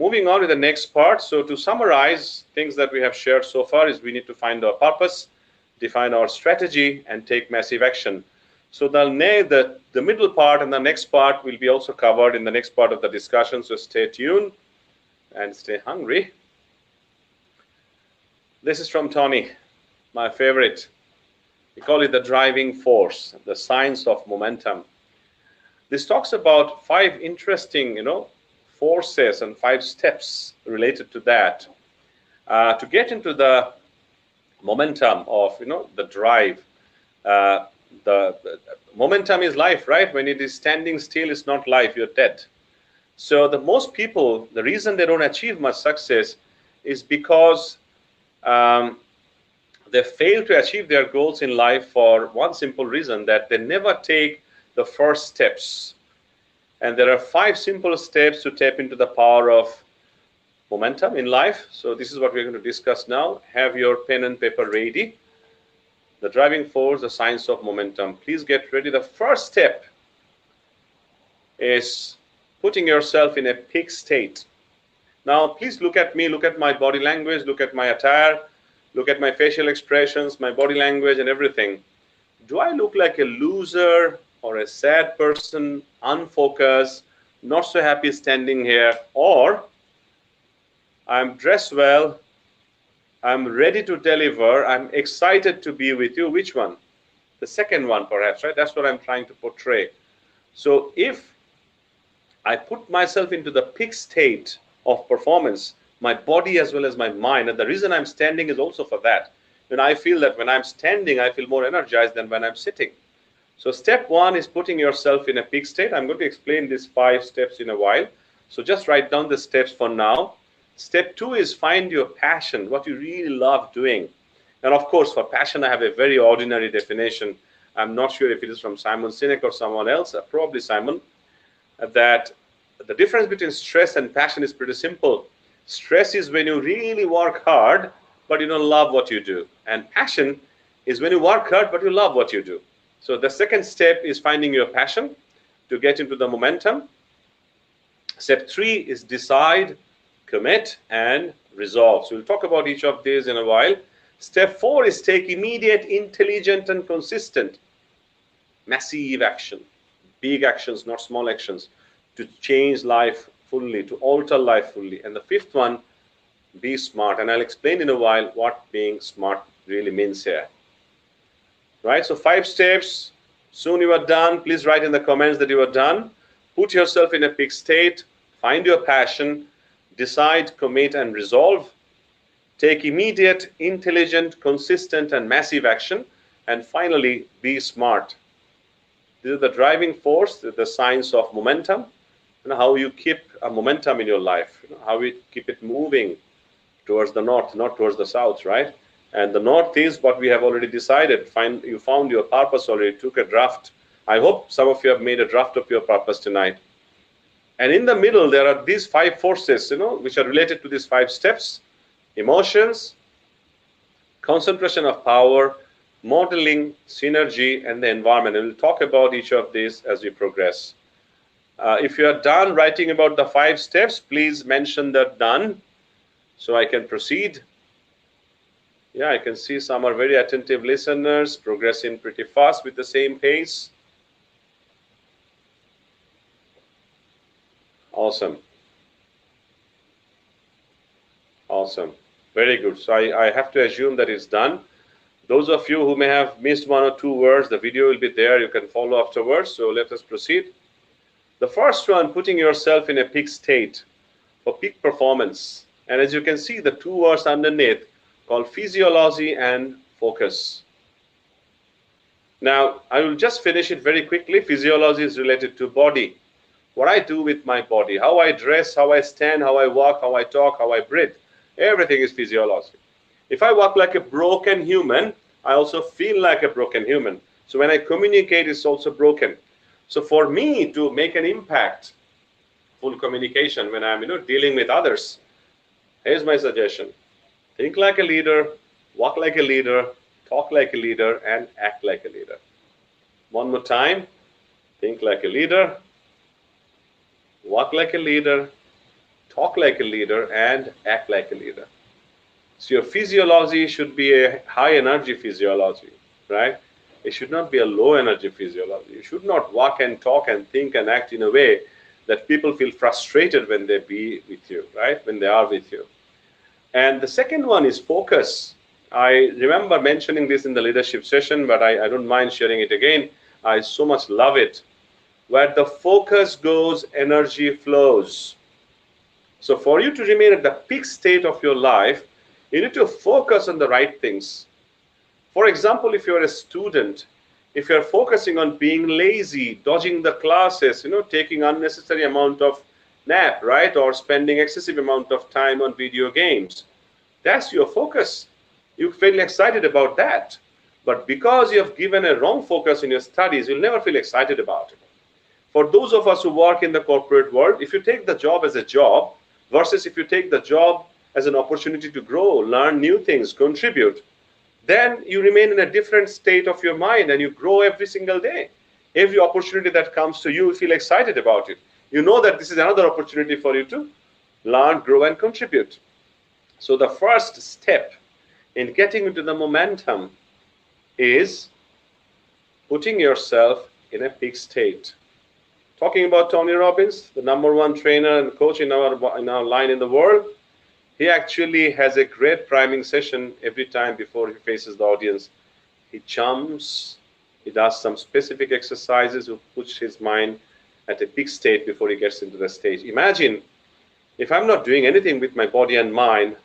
Moving on to the next part. So to summarize things that we have shared so far is we need to find our purpose, define our strategy, and take massive action. So the middle part and the next part will be also covered in the next part of the discussion. So stay tuned and stay hungry. This is from Tony, my favorite. We call it the driving force, the science of momentum. This talks about 5 interesting, forces and 5 steps related to that to get into the momentum of, the drive. The momentum is life, right? When it is standing still, it's not life, you're dead. So most people, the reason they don't achieve much success is because they fail to achieve their goals in life for one simple reason, that they never take the first steps. And there are 5 simple steps to tap into the power of momentum in life. So this is what we're going to discuss now. Have your pen and paper ready. The driving force, the science of momentum. Please get ready. The first step is putting yourself in a peak state. Now, please look at me, look at my body language, look at my attire, look at my facial expressions, my body language and everything. Do I look like a loser or a sad person, unfocused, not so happy standing here? Or I'm dressed well, I'm ready to deliver, I'm excited to be with you? Which one? The second one, perhaps, right? That's what I'm trying to portray. So if I put myself into the peak state of performance, my body as well as my mind, and the reason I'm standing is also for that. And I feel that when I'm standing, I feel more energized than when I'm sitting. So step 1 is putting yourself in a peak state. I'm going to explain these 5 steps in a while. So just write down the steps for now. Step 2 is find your passion, what you really love doing. And of course, for passion, I have a very ordinary definition. I'm not sure if it is from Simon Sinek or someone else, probably Simon, that the difference between stress and passion is pretty simple. Stress is when you really work hard, but you don't love what you do. And passion is when you work hard, but you love what you do. So the second step is finding your passion to get into the momentum. Step 3 is decide, commit, and resolve. So we'll talk about each of these in a while. Step 4 is take immediate, intelligent, and consistent, massive action, big actions, not small actions, to change life fully, to alter life fully. And the 5th one, be smart. And I'll explain in a while what being smart really means here. Right? So 5 steps. Soon you are done. Please write in the comments that you are done. Put yourself in a peak state. Find your passion. Decide, commit, and resolve. Take immediate, intelligent, consistent, and massive action. And finally, be smart. This is the driving force, the science of momentum, and how you keep a momentum in your life, how we keep it moving towards the north, not towards the south, right? And the north is what we have already decided. You found your purpose already, took a draft. I hope some of you have made a draft of your purpose tonight. And in the middle, there are these 5 forces, which are related to these 5 steps: emotions, concentration of power, modeling, synergy, and the environment. And we'll talk about each of these as we progress. If you are done writing about the 5 steps, please mention that done so I can proceed. Yeah, I can see some are very attentive listeners, progressing pretty fast with the same pace. Awesome. Awesome. Very good. So I have to assume that it's done. Those of you who may have missed 1 or 2 words, the video will be there. You can follow afterwards. So let us proceed. The first one, putting yourself in a peak state for peak performance. And as you can see, the 2 words underneath called physiology and focus. Now, I will just finish it very quickly. Physiology is related to body. What I do with my body, how I dress, how I stand, how I walk, how I talk, how I breathe. Everything is physiology. If I walk like a broken human, I also feel like a broken human. So when I communicate, it's also broken. So for me to make an impact, full communication, when I'm dealing with others, here's my suggestion. Think like a leader, walk like a leader, talk like a leader, and act like a leader. One more time. Think like a leader, walk like a leader, talk like a leader, and act like a leader. So your physiology should be a high energy physiology, right? It should not be a low energy physiology. You should not walk and talk and think and act in a way that people feel frustrated when they be with you, right? When they are with you. And the second one is focus. I remember mentioning this in the leadership session, but I don't mind sharing it again. I so much love it. Where the focus goes, energy flows. So for you to remain at the peak state of your life, you need to focus on the right things. For example, if you're a student, if you're focusing on being lazy, dodging the classes, taking unnecessary amount of nap, right? Or spending excessive amount of time on video games, that's your focus. You feel excited about that. But because you have given a wrong focus in your studies, you'll never feel excited about it. For those of us who work in the corporate world, if you take the job as a job versus if you take the job as an opportunity to grow, learn new things, contribute, then you remain in a different state of your mind and you grow every single day. Every opportunity that comes to you, you feel excited about it. You know that this is another opportunity for you to learn, grow, and contribute. So the first step in getting into the momentum is putting yourself in a peak state. Talking about Tony Robbins, the #1 trainer and coach in our line in the world, he actually has a great priming session every time before he faces the audience. He jumps, he does some specific exercises to push his mind at a peak state before he gets into the stage. Imagine if I'm not doing anything with my body and mind,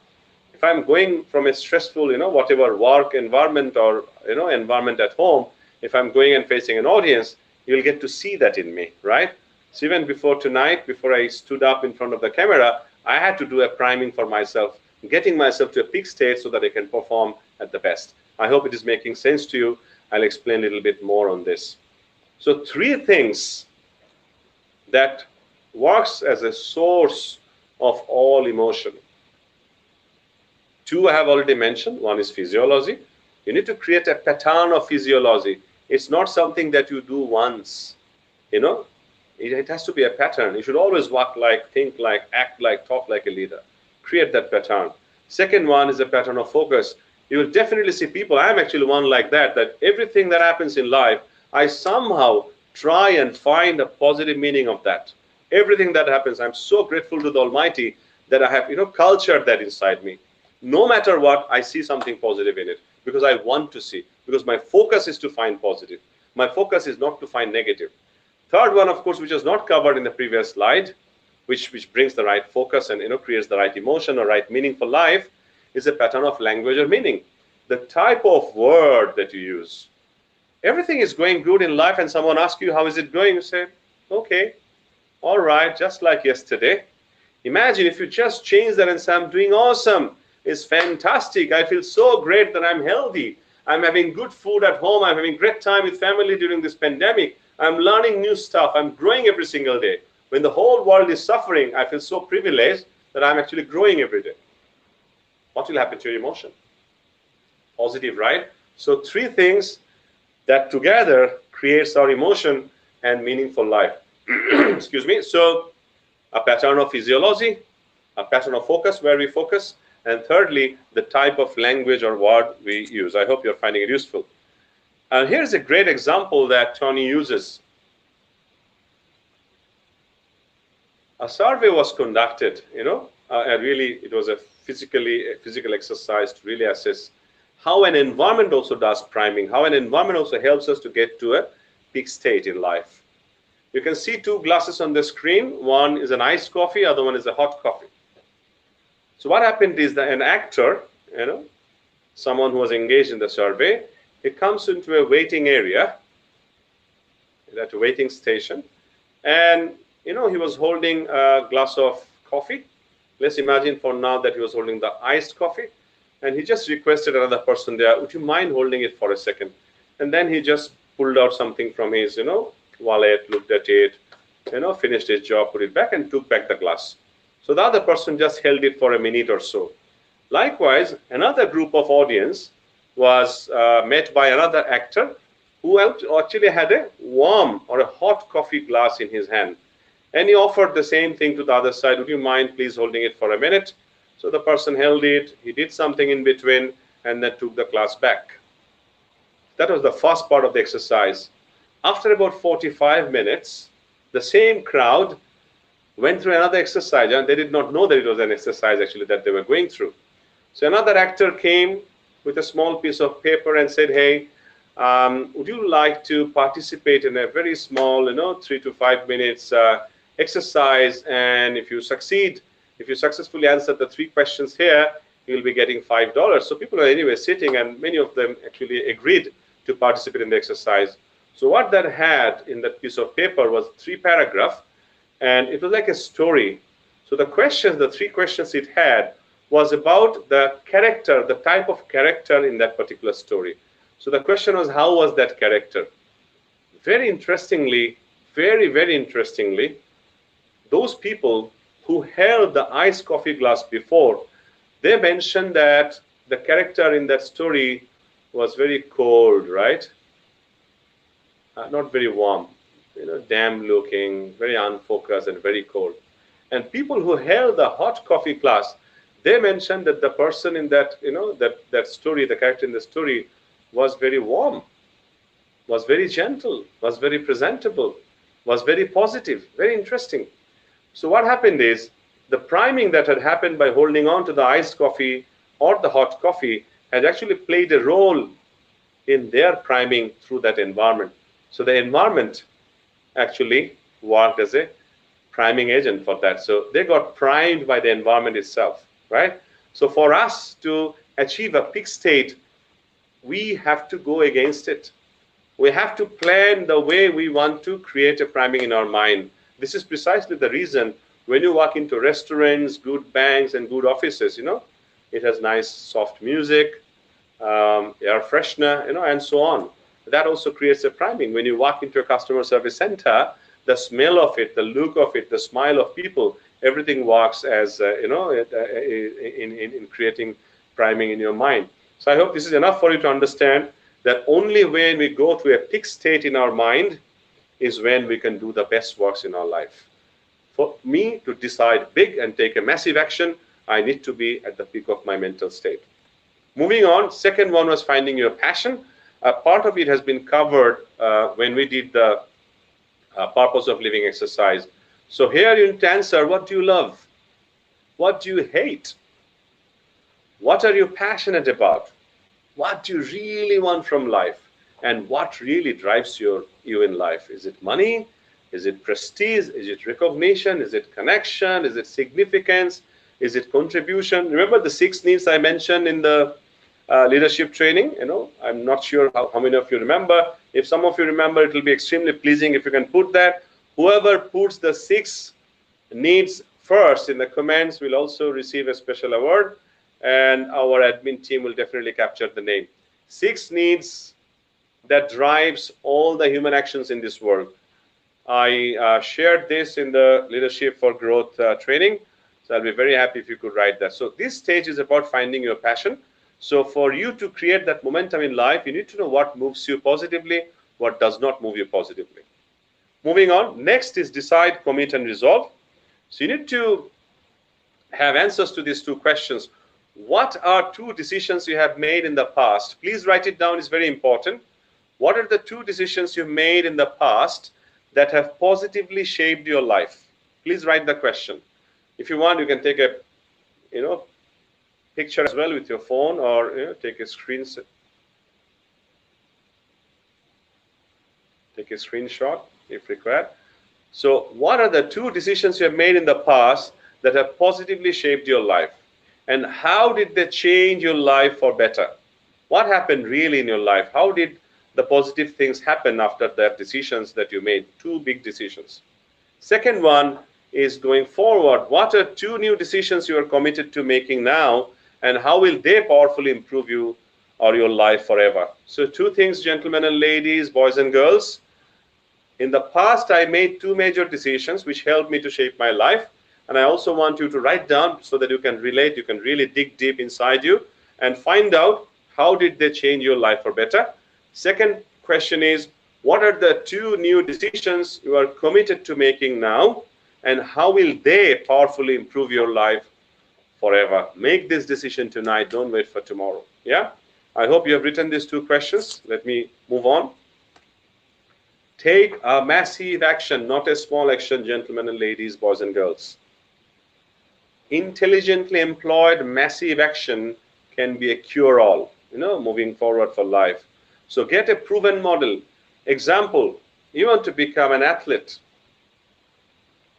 if I'm going from a stressful, whatever work environment or, environment at home, if I'm going and facing an audience, you'll get to see that in me, right? So even before tonight, before I stood up in front of the camera, I had to do a priming for myself, getting myself to a peak state so that I can perform at the best. I hope it is making sense to you. I'll explain a little bit more on this. So 3 things that works as a source of all emotion. 2 I have already mentioned. 1 is physiology. You need to create a pattern of physiology. It's not something that you do once, It has to be a pattern. You should always walk like, think like, act like, talk like a leader. Create that pattern. Second one is a pattern of focus. You will definitely see people, I'm actually one like that everything that happens in life, I somehow try and find a positive meaning of that. Everything that happens, I'm so grateful to the Almighty that I have, cultured that inside me. No matter what, I see something positive in it because I want to see, because my focus is to find positive. My focus is not to find negative. Third one, of course, which was not covered in the previous slide, which brings the right focus and creates the right emotion or right meaning for life, is a pattern of language or meaning. The type of word that you use. Everything is going good in life and someone asks you, how is it going? You say, okay, all right, just like yesterday. Imagine if you just change that and say, I'm doing awesome. It's fantastic. I feel so great that I'm healthy. I'm having good food at home. I'm having great time with family during this pandemic. I'm learning new stuff. I'm growing every single day. When the whole world is suffering, I feel so privileged that I'm actually growing every day. What will happen to your emotion? Positive, right? So 3 things that together creates our emotion and meaningful life. Excuse me. So a pattern of physiology, a pattern of focus where we focus, and thirdly, the type of language or word we use. I hope you're finding it useful. And here's a great example that Tony uses. A survey was conducted, and really it was a physical exercise to really assess how an environment also does priming, how an environment also helps us to get to a peak state in life. You can see 2 glasses on the screen. One is an iced coffee, other one is a hot coffee. So what happened is that an actor, someone who was engaged in the survey, he comes into a waiting area, at a waiting station, and he was holding a glass of coffee. Let's imagine for now that he was holding the iced coffee, and he just requested another person there, would you mind holding it for a second? And then he just pulled out something from his, wallet, looked at it, finished his job, put it back, and took back the glass. So the other person just held it for a minute or so. Likewise, another group of audience was met by another actor who actually had a warm or a hot coffee glass in his hand. And he offered the same thing to the other side. Would you mind please holding it for a minute? So the person held it, he did something in between, and then took the class back. That was the first part of the exercise. After about 45 minutes, the same crowd went through another exercise, and they did not know that it was an exercise actually that they were going through. So another actor came with a small piece of paper and said, hey, would you like to participate in a very small, 3 to 5 minutes exercise, and if you succeed, if you successfully answer the 3 questions here, you'll be getting $5. So people are anyway sitting, and many of them actually agreed to participate in the exercise. So what that had in that piece of paper was 3 paragraphs, and it was like a story. So the questions, the 3 questions it had was about the character, the type of character in that particular story. So the question was, how was that character? Very interestingly, very, very interestingly, those people who held the iced coffee glass before, they mentioned that the character in that story was very cold, right? Not very warm, damp looking, very unfocused and very cold. And people who held the hot coffee glass, they mentioned that the person in that, that story, the character in the story was very warm, was very gentle, was very presentable, was very positive, very interesting. So what happened is, the priming that had happened by holding on to the iced coffee or the hot coffee had actually played a role in their priming through that environment. So the environment actually worked as a priming agent for that. So they got primed by the environment itself, right? So for us to achieve a peak state, we have to go against it. We have to plan the way we want to create a priming in our mind. This is precisely the reason when you walk into restaurants, good banks, and good offices, it has nice soft music, air freshener, and so on. That also creates a priming. When you walk into a customer service center, the smell of it, the look of it, the smile of people, everything works as, in creating priming in your mind. So I hope this is enough for you to understand that only when we go through a peak state in our mind is when we can do the best works in our life. For me to decide big and take a massive action, I need to be at the peak of my mental state. Moving on, second one was finding your passion. Part of it has been covered when we did the purpose of living exercise. So here you need to answer, what do you love? What do you hate? What are you passionate about? What do you really want from life? And what really drives you in life? Is it money? Is it prestige? Is it recognition? Is it connection? Is it significance? Is it contribution? Remember the 6 needs I mentioned in the leadership training? I'm not sure how many of you remember. If some of you remember, it will be extremely pleasing if you can put that. Whoever puts the 6 needs first in the comments will also receive a special award, and our admin team will definitely capture the name. 6 needs that drives all the human actions in this world. I shared this in the Leadership for Growth training, so I'll be very happy if you could write that. So this stage is about finding your passion. So for you to create that momentum in life, you need to know what moves you positively, what does not move you positively. Moving on, next is decide, commit, and resolve. So you need to have answers to these 2 questions. What are 2 decisions you have made in the past? Please write it down, it's very important. What are the 2 decisions you made in the past that have positively shaped your life? Please write the question. If you want, you can take a picture as well with your phone, or take a screenshot if required. So what are the 2 decisions you have made in the past that have positively shaped your life? And how did they change your life for better? What happened really in your life? How did the positive things happen after the decisions that you made? 2 big decisions. Second one is going forward. What are 2 new decisions you are committed to making now, and how will they powerfully improve you or your life forever? So 2 things, gentlemen and ladies, boys and girls. In the past, I made 2 major decisions which helped me to shape my life. And I also want you to write down so that you can relate, you can really dig deep inside you and find out how did they change your life for better. Second question is, what are the 2 new decisions you are committed to making now, and how will they powerfully improve your life forever. Make this decision tonight. Don't wait for tomorrow. Yeah. I hope you have written these 2 questions. Let me move on. Take a massive action, not a small action, gentlemen and ladies, boys and girls. Intelligently employed massive action can be a cure-all, moving forward for life. So get a proven model. Example, you want to become an athlete,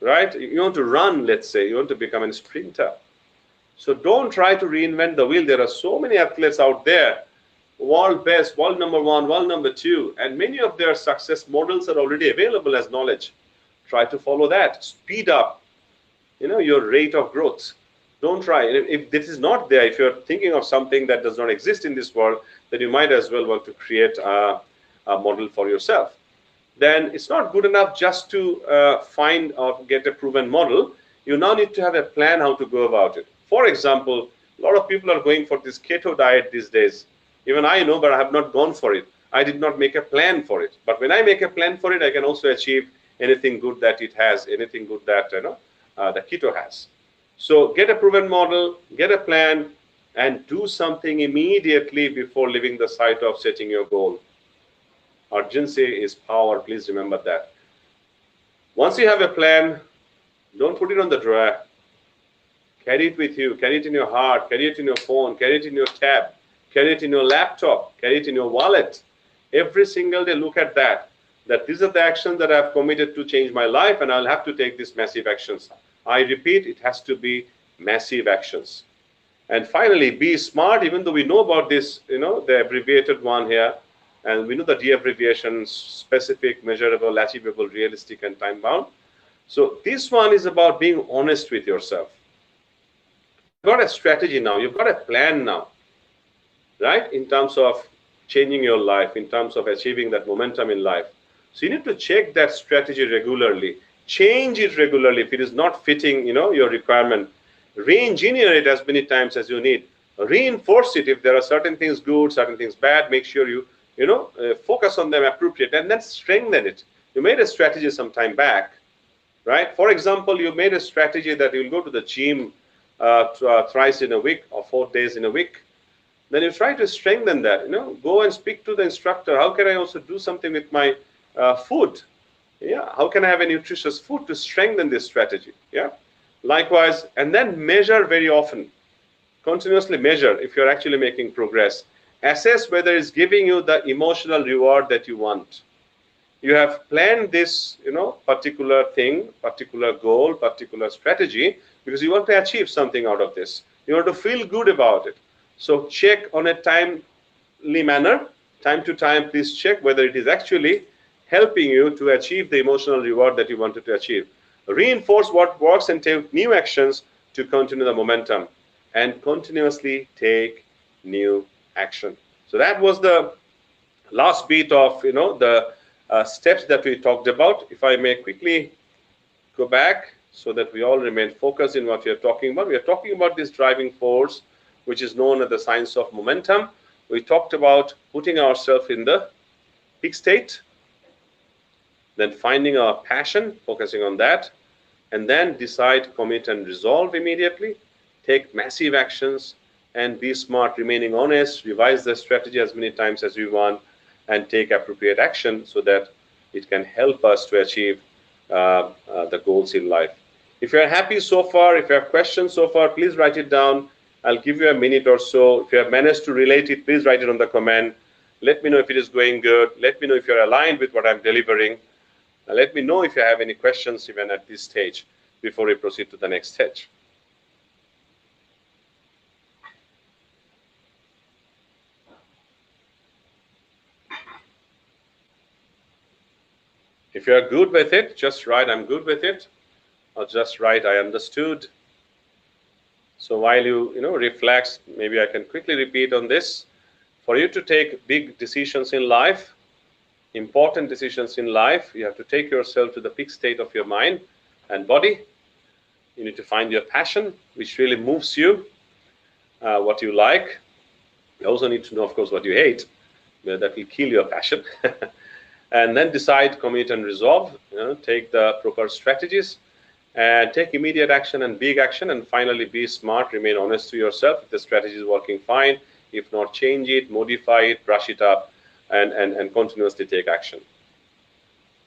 right? You want to run, let's say. You want to become a sprinter. So don't try to reinvent the wheel. There are so many athletes out there, world best, world number 1, world number 2, and many of their success models are already available as knowledge. Try to follow that. Speed up, your rate of growth. Don't try. If this is not there, if you're thinking of something that does not exist in this world, then you might as well want to create a model for yourself. Then it's not good enough just to find or get a proven model. You now need to have a plan how to go about it. For example, a lot of people are going for this keto diet these days. Even I know, but I have not gone for it. I did not make a plan for it. But when I make a plan for it, I can also achieve anything good that it has, anything good that the keto has. So get a proven model, get a plan, and do something immediately before leaving the site of setting your goal. Urgency is power. Please remember that. Once you have a plan, don't put it on the drawer. Carry it with you. Carry it in your heart. Carry it in your phone. Carry it in your tab. Carry it in your laptop. Carry it in your wallet. Every single day, look at that. That these are the actions that I've committed to change my life, and I'll have to take these massive actions. I repeat, it has to be massive actions. And finally, be smart. Even though we know about this, the abbreviated one here, and we know the D abbreviation: specific, measurable, achievable, realistic, and time bound. So this one is about being honest with yourself. You've got a strategy now. You've got a plan now, right? In terms of changing your life, in terms of achieving that momentum in life. So you need to check that strategy regularly. Change it regularly if it is not fitting, your requirement. Re-engineer it as many times as you need. Reinforce it if there are certain things good, certain things bad. Make sure you, focus on them appropriate, and then strengthen it. You made a strategy some time back, right? For example, you made a strategy that you'll go to the gym thrice in a week or 4 days in a week. Then you try to strengthen that. Go and speak to the instructor. How can I also do something with my food? Yeah, how can I have a nutritious food to strengthen this strategy? Yeah, likewise, and then measure very often. Continuously measure if you're actually making progress. Assess whether it's giving you the emotional reward that you want. You have planned this, particular thing, particular goal, particular strategy, because you want to achieve something out of this. You want to feel good about it. So check on a timely manner, time to time, please check whether it is actually helping you to achieve the emotional reward that you wanted to achieve. Reinforce what works and take new actions to continue the momentum, and continuously take new action. So that was the last bit of the steps that we talked about. If I may quickly go back so that we all remain focused in what we are talking about. We are talking about this driving force, which is known as the science of momentum. We talked about putting ourselves in the peak state, then finding our passion, focusing on that, and then decide, commit, and resolve immediately. Take massive actions and be smart, remaining honest, revise the strategy as many times as we want, and take appropriate action so that it can help us to achieve the goals in life. If you're happy so far, if you have questions so far, please write it down. I'll give you a minute or so. If you have managed to relate it, please write it on the comment. Let me know if it is going good. Let me know if you're aligned with what I'm delivering. Let me know if you have any questions even at this stage before we proceed to the next stage. If you are good with it, just write I'm good with it, or just write I understood. So while you reflect, maybe I can quickly repeat on this. For you to take big decisions in life, important decisions in life, you have to take yourself to the peak state of your mind and body. You need to find your passion, which really moves you, what you like. You also need to know, of course, what you hate. That will kill your passion. And then decide, commit, and resolve. Take the proper strategies and take immediate action and big action. And finally, be smart, remain honest to yourself. If the strategy is working, fine. If not, change it, modify it, brush it up, and continuously take action.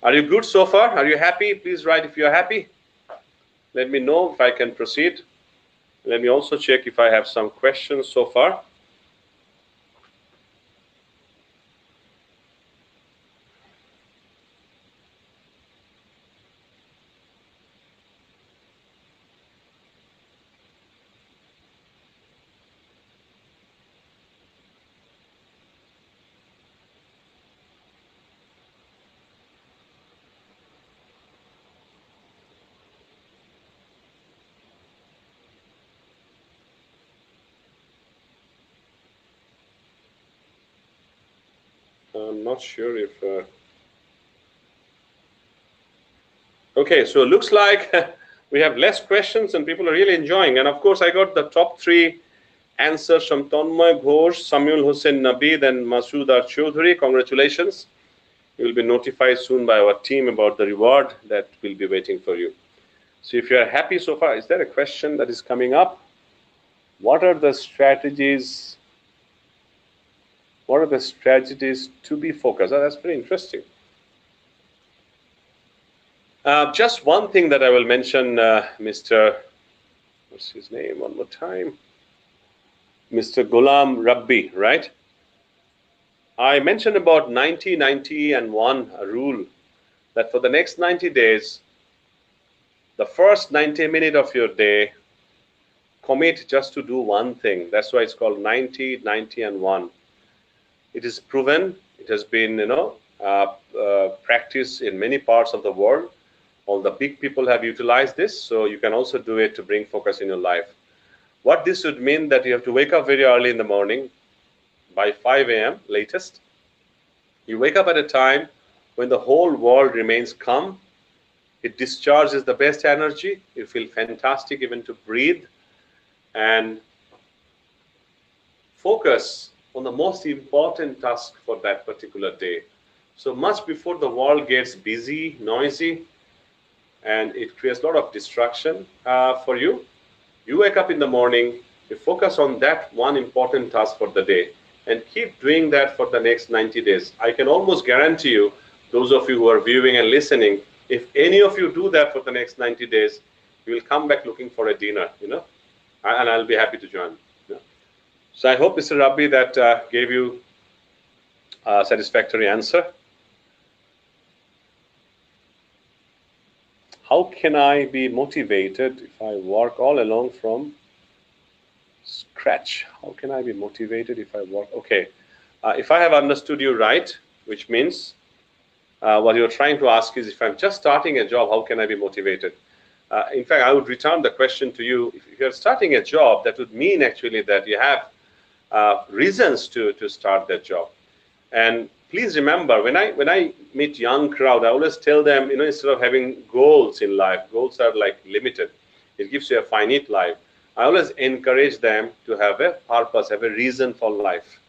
Are you good so far? Are you happy? Please write if you are happy. Let me know if I can proceed. Let me also check if I have some questions so far. I'm not sure if... Okay, so it looks like we have less questions and people are really enjoying. And of course, I got the top 3 answers from Tanmoy Ghosh, Samuel Hussain Nabid, and Masood Chaudhary. Congratulations. You will be notified soon by our team about the reward that will be waiting for you. So if you are happy so far, is there a question that is coming up? What are the strategies? What are the strategies to be focused? Oh, that's very interesting. Just one thing that I will mention, Mr. What's his name? One more time. Mr. Ghulam Rabbi, right? I mentioned about 90, 90, and 1 rule, that for the next 90 days, the first 90 minutes of your day, commit just to do one thing. That's why it's called 90, 90, and 1. It is proven. It has been, practiced in many parts of the world. All the big people have utilized this, so you can also do it to bring focus in your life. What this would mean that you have to wake up very early in the morning, by 5 a.m. latest. You wake up at a time when the whole world remains calm. It discharges the best energy. You feel fantastic even to breathe. And focus on the most important task for that particular day. So much before the world gets busy, noisy, and it creates a lot of distraction for you. You wake up in the morning, you focus on that one important task for the day, and keep doing that for the next 90 days. I can almost guarantee you, those of you who are viewing and listening, if any of you do that for the next 90 days, you will come back looking for a dinner, and I'll be happy to join. So I hope, Mr. Rabbi, that gave you a satisfactory answer. How can I be motivated if I work all along from scratch? How can I be motivated if I work? Okay, if I have understood you right, which means what you're trying to ask is, if I'm just starting a job, how can I be motivated? In fact, I would return the question to you. If you're starting a job, that would mean actually that you have reasons to start that job. And please remember, when I meet young crowd, I always tell them, instead of having goals in life, goals are like limited. It gives you a finite life. I always encourage them to have a purpose, have a reason for life.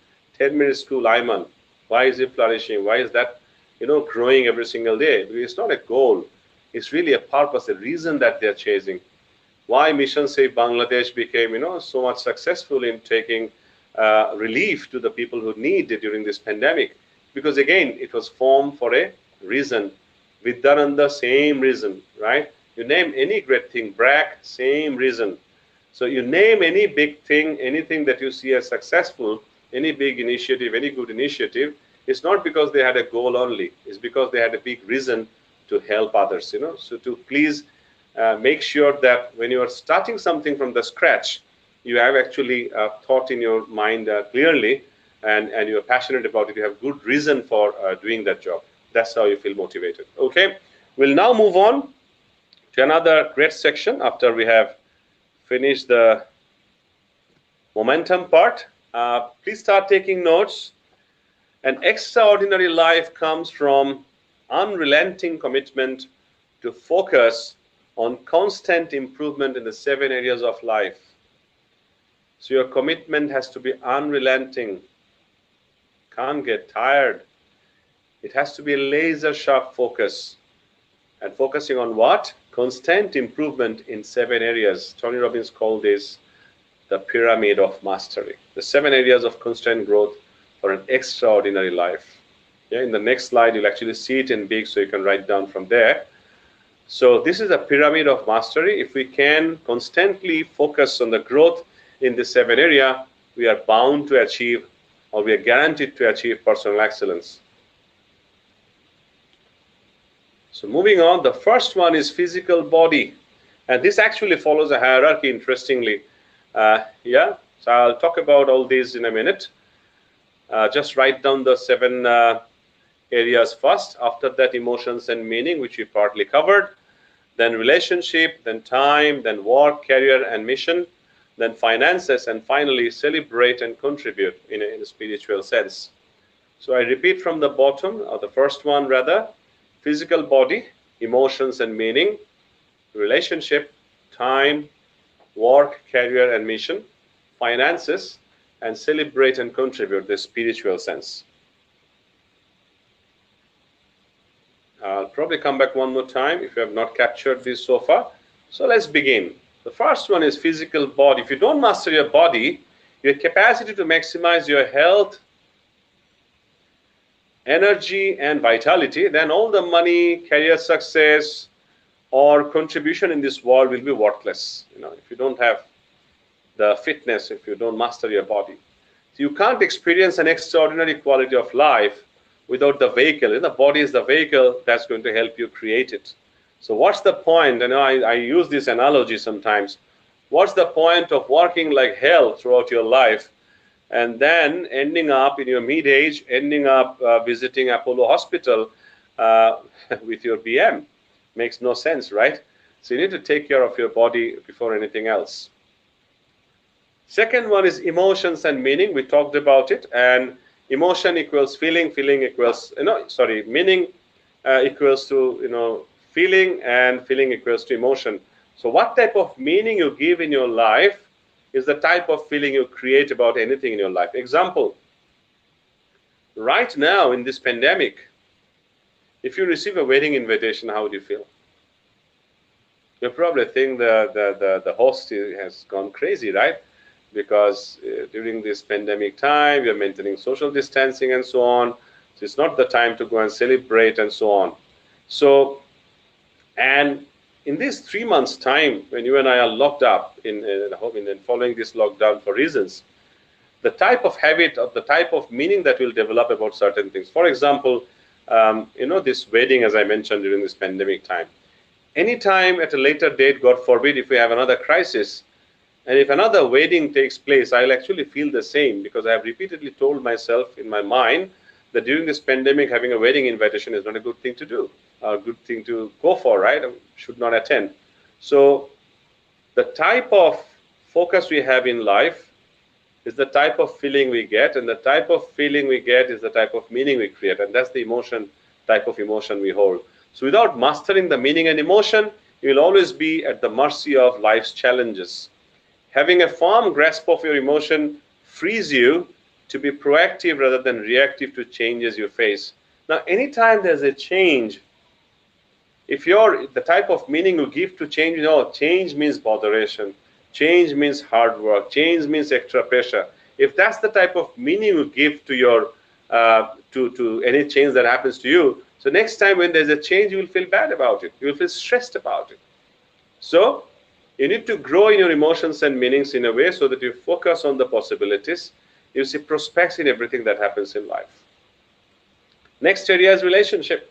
10-minute school, Ayman, why is it flourishing? Why is that, growing every single day? Because it's not a goal. It's really a purpose, a reason that they're chasing. Why Mission Save Bangladesh became, so much successful in taking relief to the people who need it during this pandemic. Because again, it was formed for a reason. Vidyananda, same reason, right? You name any great thing, BRAC, same reason. So you name any big thing, anything that you see as successful, any big initiative, any good initiative, it's not because they had a goal only. It's because they had a big reason to help others, So to please make sure that when you are starting something from the scratch, you have actually thought in your mind clearly, and you're passionate about it. You have good reason for doing that job. That's how you feel motivated. Okay, we'll now move on to another great section after we have finished the momentum part. Please start taking notes. An extraordinary life comes from unrelenting commitment to focus on constant improvement in the 7 areas of life. So your commitment has to be unrelenting. Can't get tired. It has to be a laser sharp focus. And focusing on what? constant improvement in 7 areas. Tony Robbins called this the pyramid of mastery. The 7 areas of constant growth for an extraordinary life. Yeah, in the next slide, you'll actually see it in big, so you can write down from there. So this is a pyramid of mastery. If we can constantly focus on the growth in the 7 area, we are bound to achieve, or we are guaranteed to achieve, personal excellence. So moving on, the first one is physical body. And this actually follows a hierarchy, interestingly. Yeah, so I'll talk about all these in a minute. Just write down the 7 areas first. After that, emotions and meaning, which we partly covered. Then relationship, then time, then work, career, and mission. Then finances, and finally, celebrate and contribute in a spiritual sense. So I repeat from the bottom, or the first one rather: physical body, emotions and meaning, relationship, time, work, career, and mission, finances, and celebrate and contribute, the spiritual sense. I'll probably come back one more time if you have not captured this so far. So let's begin. The first one is physical body. If you don't master your body, your capacity to maximize your health, energy, and vitality, then all the money, career success, or contribution in this world will be worthless. You know, if you don't have the fitness, if you don't master your body. So you can't experience an extraordinary quality of life without the vehicle. The body is the vehicle that's going to help you create it. So what's the point? You know, I use this analogy sometimes. What's the point of working like hell throughout your life and then ending up in your mid-age, ending up visiting Apollo Hospital with your BM? Makes no sense, right? So you need to take care of your body before anything else. Second one is emotions and meaning. We talked about it. And emotion equals feeling. Feeling equals, meaning equals to, feeling, and feeling equals to emotion. So what type of meaning you give in your life is the type of feeling you create about anything in your life. Example, right now in this pandemic, if you receive a wedding invitation, how would you feel? You probably think the host has gone crazy, right? Because during this pandemic time, you're maintaining social distancing and so on. So it's not the time to go and celebrate and so on. So, and in these 3 months' time, when you and I are locked up in home and following this lockdown for reasons, the type of habit or the type of meaning that we'll develop about certain things. For example, this wedding, as I mentioned, during this pandemic time. Anytime at a later date, God forbid, if we have another crisis, and if another wedding takes place, I'll actually feel the same, because I have repeatedly told myself in my mind that during this pandemic, having a wedding invitation is not a good thing to do, a good thing to go for, right? I should not attend. So the type of focus we have in life is the type of feeling we get, and the type of feeling we get is the type of meaning we create, and that's the emotion, type of emotion we hold. So without mastering the meaning and emotion, you will always be at the mercy of life's challenges. Having a firm grasp of your emotion frees you to be proactive rather than reactive to changes you face. Now, anytime there's a change, if you're the type of meaning you give to change, change means botheration, change means hard work, change means extra pressure. If that's the type of meaning you give to your to any change that happens to you, so next time when there's a change, you will feel bad about it. You will feel stressed about it. So you need to grow in your emotions and meanings in a way so that you focus on the possibilities. You see prospects in everything that happens in life. Next area is relationship.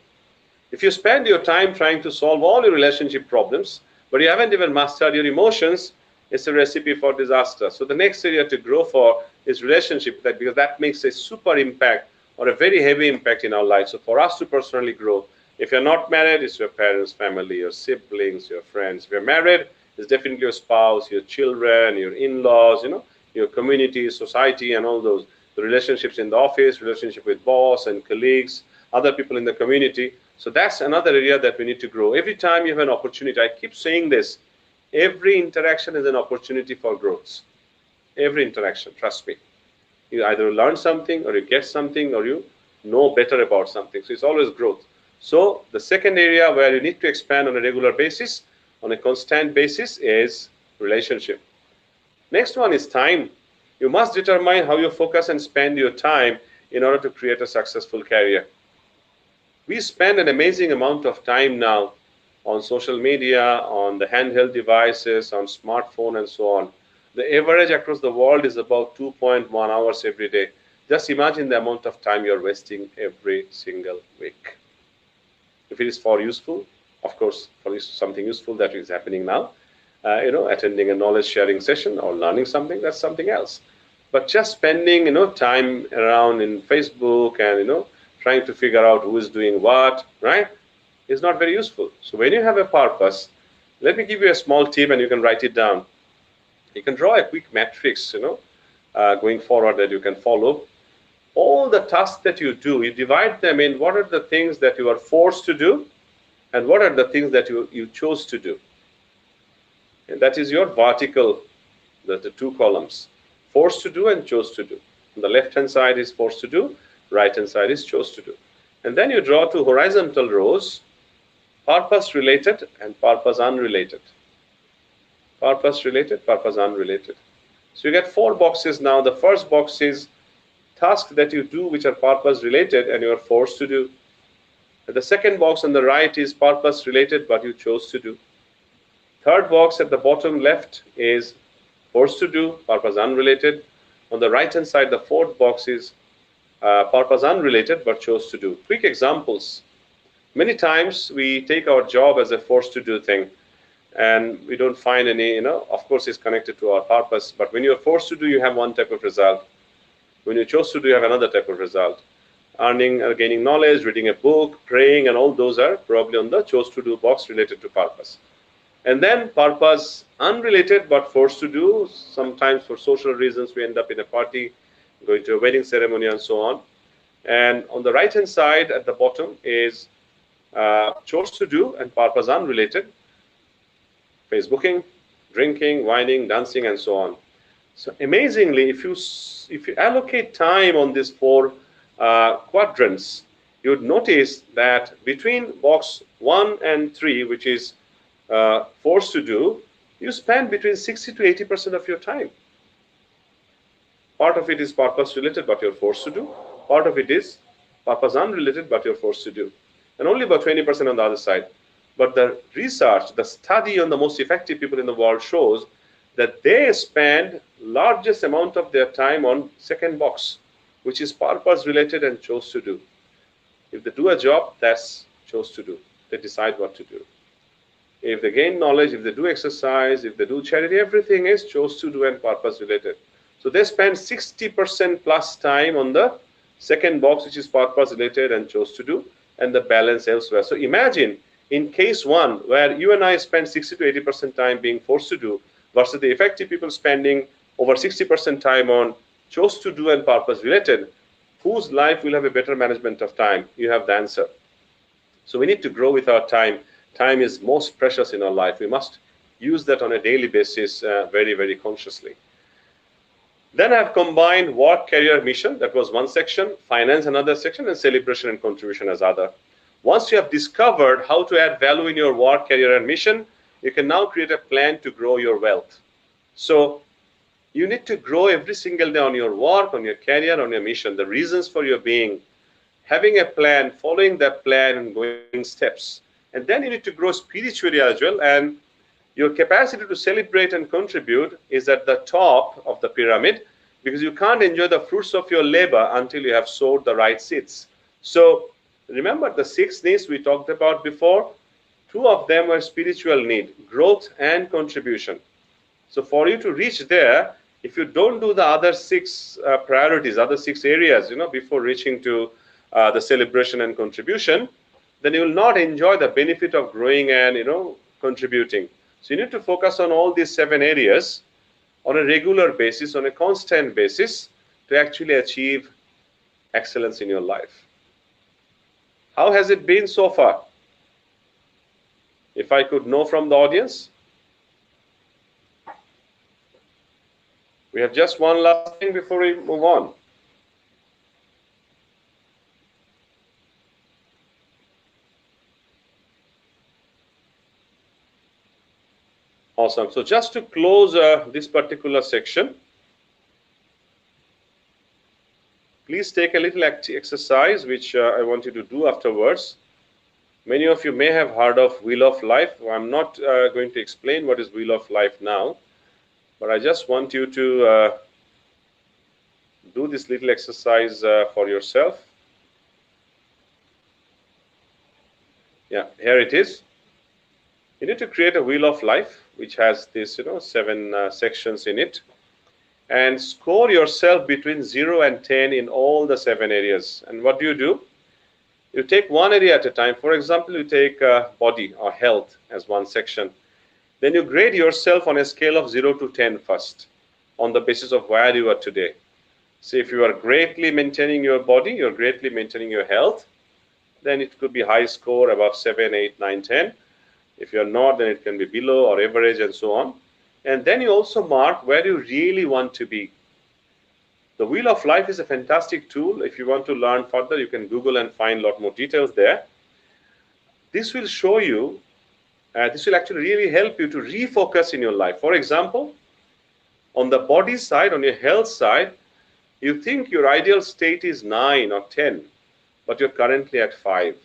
If you spend your time trying to solve all your relationship problems, but you haven't even mastered your emotions, it's a recipe for disaster. So the next area to grow for is relationship, because that makes a super impact or a very heavy impact in our lives. So for us to personally grow, if you're not married, it's your parents, family, your siblings, your friends. If you're married, it's definitely your spouse, your children, your in-laws, your community, society, and all those. The relationships in the office, relationship with boss and colleagues, other people in the community. So that's another area that we need to grow. Every time you have an opportunity, I keep saying this, every interaction is an opportunity for growth. Every interaction, trust me. You either learn something, or you get something, or you know better about something. So it's always growth. So the second area where you need to expand on a regular basis on a constant basis is relationship. Next one is time. You must determine how you focus and spend your time in order to create a successful career. We spend an amazing amount of time now on social media, on the handheld devices, on smartphone, and so on. The average across the world is about 2.1 hours every day. Just imagine the amount of time you're wasting every single week. If it is for useful, of course, for something useful that is happening now, attending a knowledge sharing session or learning something, that's something else. But just spending, time around in Facebook and, trying to figure out who is doing what, right, is not very useful. So when you have a purpose, let me give you a small tip and you can write it down. You can draw a quick matrix, going forward that you can follow. All the tasks that you do, you divide them in what are the things that you are forced to do and what are the things that you chose to do. And that is your vertical, the two columns, forced to do and chose to do. On the left-hand side is forced to do, right-hand side is chose to do. And then you draw two horizontal rows, purpose-related and purpose-unrelated. Purpose-related, purpose-unrelated. So you get 4 boxes now. The first box is tasks that you do which are purpose-related and you are forced to do. And the second box on the right is purpose-related but you chose to do. Third box at the bottom left is forced to do, purpose-unrelated. On the right-hand side, the fourth box is purpose-unrelated but chose to do. Quick examples. Many times we take our job as a forced-to-do thing and we don't find any, of course it's connected to our purpose, but when you're forced to do, you have one type of result. When you chose to do, you have another type of result. Earning or gaining knowledge, reading a book, praying, and all those are probably on the chose to do box related to purpose. And then purpose unrelated but forced to do. Sometimes for social reasons, we end up in a party, going to a wedding ceremony and so on. And on the right-hand side at the bottom is chose to do and purpose unrelated. Facebooking, drinking, whining, dancing, and so on. So amazingly, if you allocate time on these 4 quadrants, you would notice that between box 1 and 3, which is forced to do, you spend between 60 to 80% of your time. Part of it is purpose related, but you're forced to do. Part of it is purpose unrelated, but you're forced to do. And only about 20% on the other side. But the research, the study on the most effective people in the world shows that they spend largest amount of their time on second box, which is purpose related and chose to do. If they do a job, that's chose to do. They decide what to do. If they gain knowledge, if they do exercise, if they do charity, everything is chose to do and purpose related. So they spend 60% plus time on the second box, which is purpose related and chose to do, and the balance elsewhere. So imagine in case 1, where you and I spend 60 to 80% time being forced to do, versus the effective people spending over 60% time on chose to do and purpose related, whose life will have a better management of time? You have the answer. So we need to grow with our time. Time is most precious in our life. We must use that on a daily basis very, very consciously. Then I've combined work, career, mission. That was one section, finance another section, and celebration and contribution as other. Once you have discovered how to add value in your work, career, and mission, you can now create a plan to grow your wealth. So you need to grow every single day on your work, on your career, on your mission, the reasons for your being, having a plan, following that plan and going steps. And then you need to grow spiritually as well. And your capacity to celebrate and contribute is at the top of the pyramid, because you can't enjoy the fruits of your labor until you have sowed the right seeds. So remember the 6 needs we talked about before. 2 of them were spiritual need, growth and contribution. So for you to reach there, if you don't do the other 6 priorities, other 6 areas, before reaching to the celebration and contribution, then you will not enjoy the benefit of growing and contributing. So you need to focus on all these 7 areas on a regular basis, on a constant basis, to actually achieve excellence in your life. How has it been so far? If I could know from the audience. We have just one last thing before we move on. Awesome. So just to close this particular section, please take a little exercise which I want you to do afterwards. Many of you may have heard of Wheel of Life. I'm not going to explain what is Wheel of Life now, but I just want you to do this little exercise for yourself. Yeah, here it is. You need to create a Wheel of Life which has this, 7 sections in it, and score yourself between 0 and 10 in all the 7 areas. And what do? You take one area at a time. For example, you take body or health as one section. Then you grade yourself on a scale of 0 to 10 first, on the basis of where you are today. So if you are greatly maintaining your body, you're greatly maintaining your health, then it could be high score, above 7, 8, 9, 10. If you're not, then it can be below or average and so on. And then you also mark where you really want to be. The Wheel of Life is a fantastic tool. If you want to learn further, you can Google and find a lot more details there. This will show you, this will actually really help you to refocus in your life. For example, on the body side, on your health side, you think your ideal state is 9 or 10, but you're currently at 5.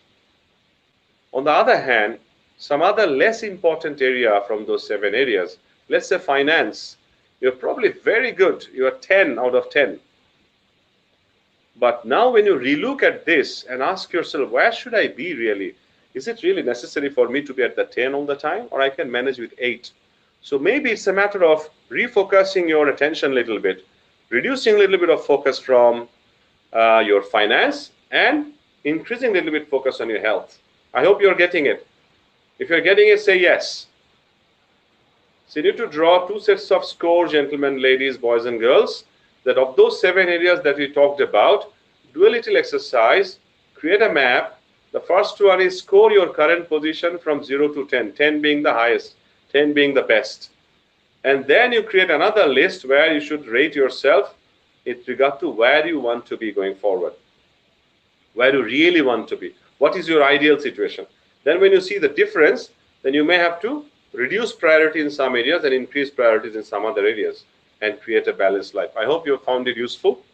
On the other hand, some other less important area from those 7 areas, let's say finance, you're probably very good. You're 10 out of 10. But now when you relook at this and ask yourself, where should I be really? Is it really necessary for me to be at the 10 all the time, or I can manage with 8? So maybe it's a matter of refocusing your attention a little bit, reducing a little bit of focus from your finance and increasing a little bit focus on your health. I hope you're getting it. If you're getting it, say yes. So you need to draw 2 sets of scores, gentlemen, ladies, boys and girls, that of those 7 areas that we talked about, do a little exercise, create a map. The first one is score your current position from 0 to 10, 10 being the highest, 10 being the best. And then you create another list where you should rate yourself with regard to where you want to be going forward, where you really want to be. What is your ideal situation? Then when you see the difference, then you may have to reduce priority in some areas and increase priorities in some other areas and create a balanced life. I hope you found it useful.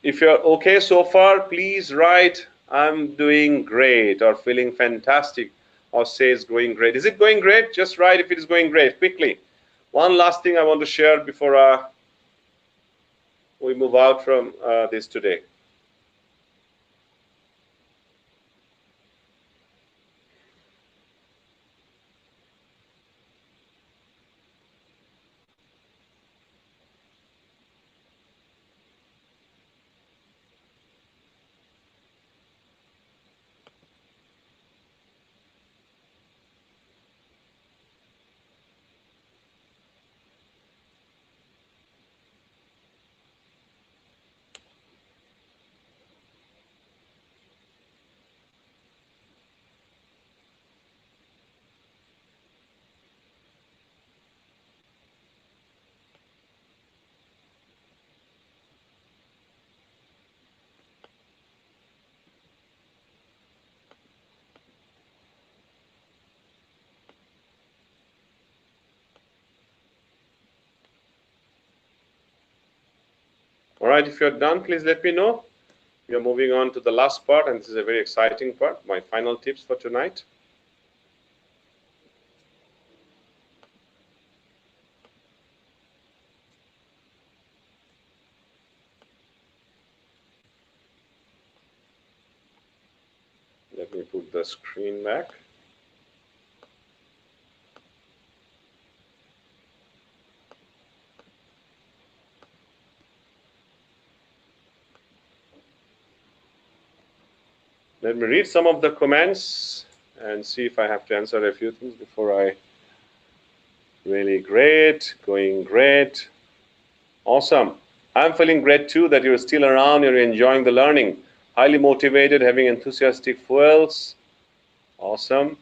If you're okay so far, please write, I'm doing great, or feeling fantastic, or say it's going great. Is it going great? Just write if it is going great, quickly. One last thing I want to share before we move out from this today. All right, if you're done, please let me know. We are moving on to the last part, and this is a very exciting part, my final tips for tonight. Let me put the screen back. Let me read some of the comments and see if I have to answer a few things before I. Really great, going great. Awesome. I'm feeling great too that you're still around, you're enjoying the learning. Highly motivated, having enthusiastic fuels. Awesome.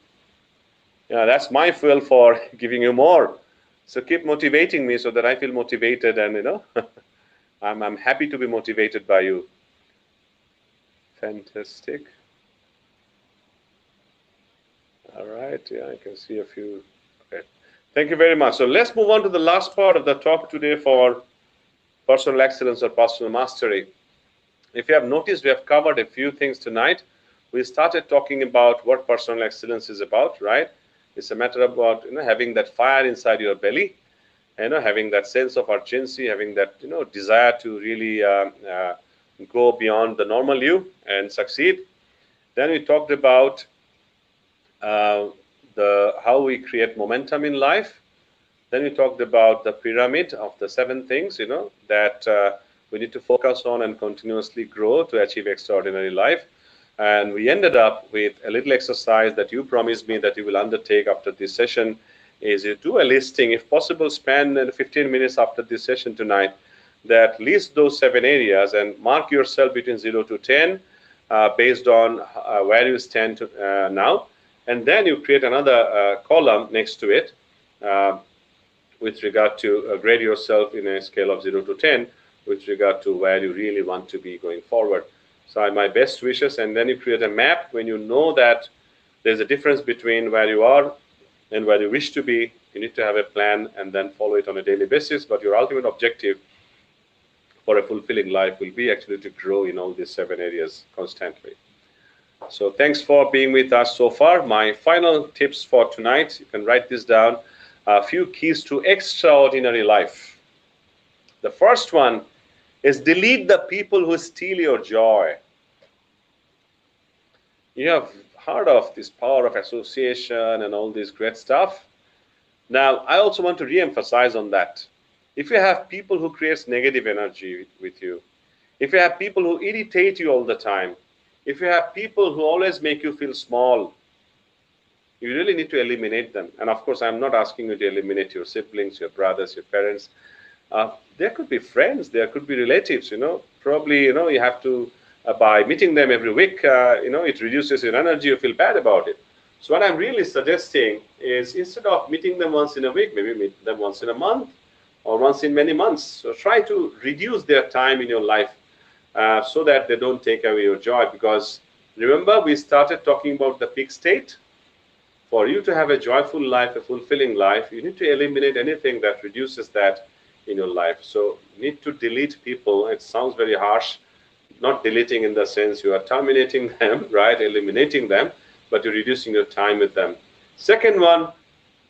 Yeah, that's my fuel for giving you more. So keep motivating me so that I feel motivated, and I'm happy to be motivated by you. Fantastic. All right, yeah, I can see a few Thank you very much. So let's move on to the last part of the talk today for personal excellence or personal mastery. If you have noticed, we have covered a few things tonight. We started talking about what personal excellence is about, right? It's a matter about having that fire inside your belly, having that sense of urgency, having that desire to really go beyond the normal you and succeed. Then we talked about how we create momentum in life. Then we talked about the pyramid of the 7 things, that we need to focus on and continuously grow to achieve extraordinary life. And we ended up with a little exercise that you promised me that you will undertake after this session. Is you do a listing, if possible, spend 15 minutes after this session tonight, that list those 7 areas and mark yourself between 0 to 10 based on where you stand now. And then you create another column next to it with regard to grade yourself in a scale of 0 to 10 with regard to where you really want to be going forward. So my best wishes. And then you create a map when you know that there's a difference between where you are and where you wish to be. You need to have a plan and then follow it on a daily basis. But your ultimate objective for a fulfilling life will be actually to grow in all these 7 areas constantly. So thanks for being with us so far. My final tips for tonight, you can write this down, a few keys to extraordinary life. The first one is delete the people who steal your joy. You have heard of this power of association and all this great stuff. Now, I also want to re-emphasize on that. If you have people who create negative energy with you, if you have people who irritate you all the time, if you have people who always make you feel small, you really need to eliminate them. And of course, I'm not asking you to eliminate your siblings, your brothers, your parents. There could be friends, there could be relatives, probably, you have to, by meeting them every week, it reduces your energy, you feel bad about it. So what I'm really suggesting is instead of meeting them once in a week, maybe meet them once in a month or once in many months. So try to reduce their time in your life so that they don't take away your joy. Because remember, we started talking about the peak state. For you to have a joyful life, a fulfilling life, you need to eliminate anything that reduces that in your life. So you need to delete people. It sounds very harsh, not deleting in the sense you are terminating them, right? Eliminating them, but you're reducing your time with them. Second one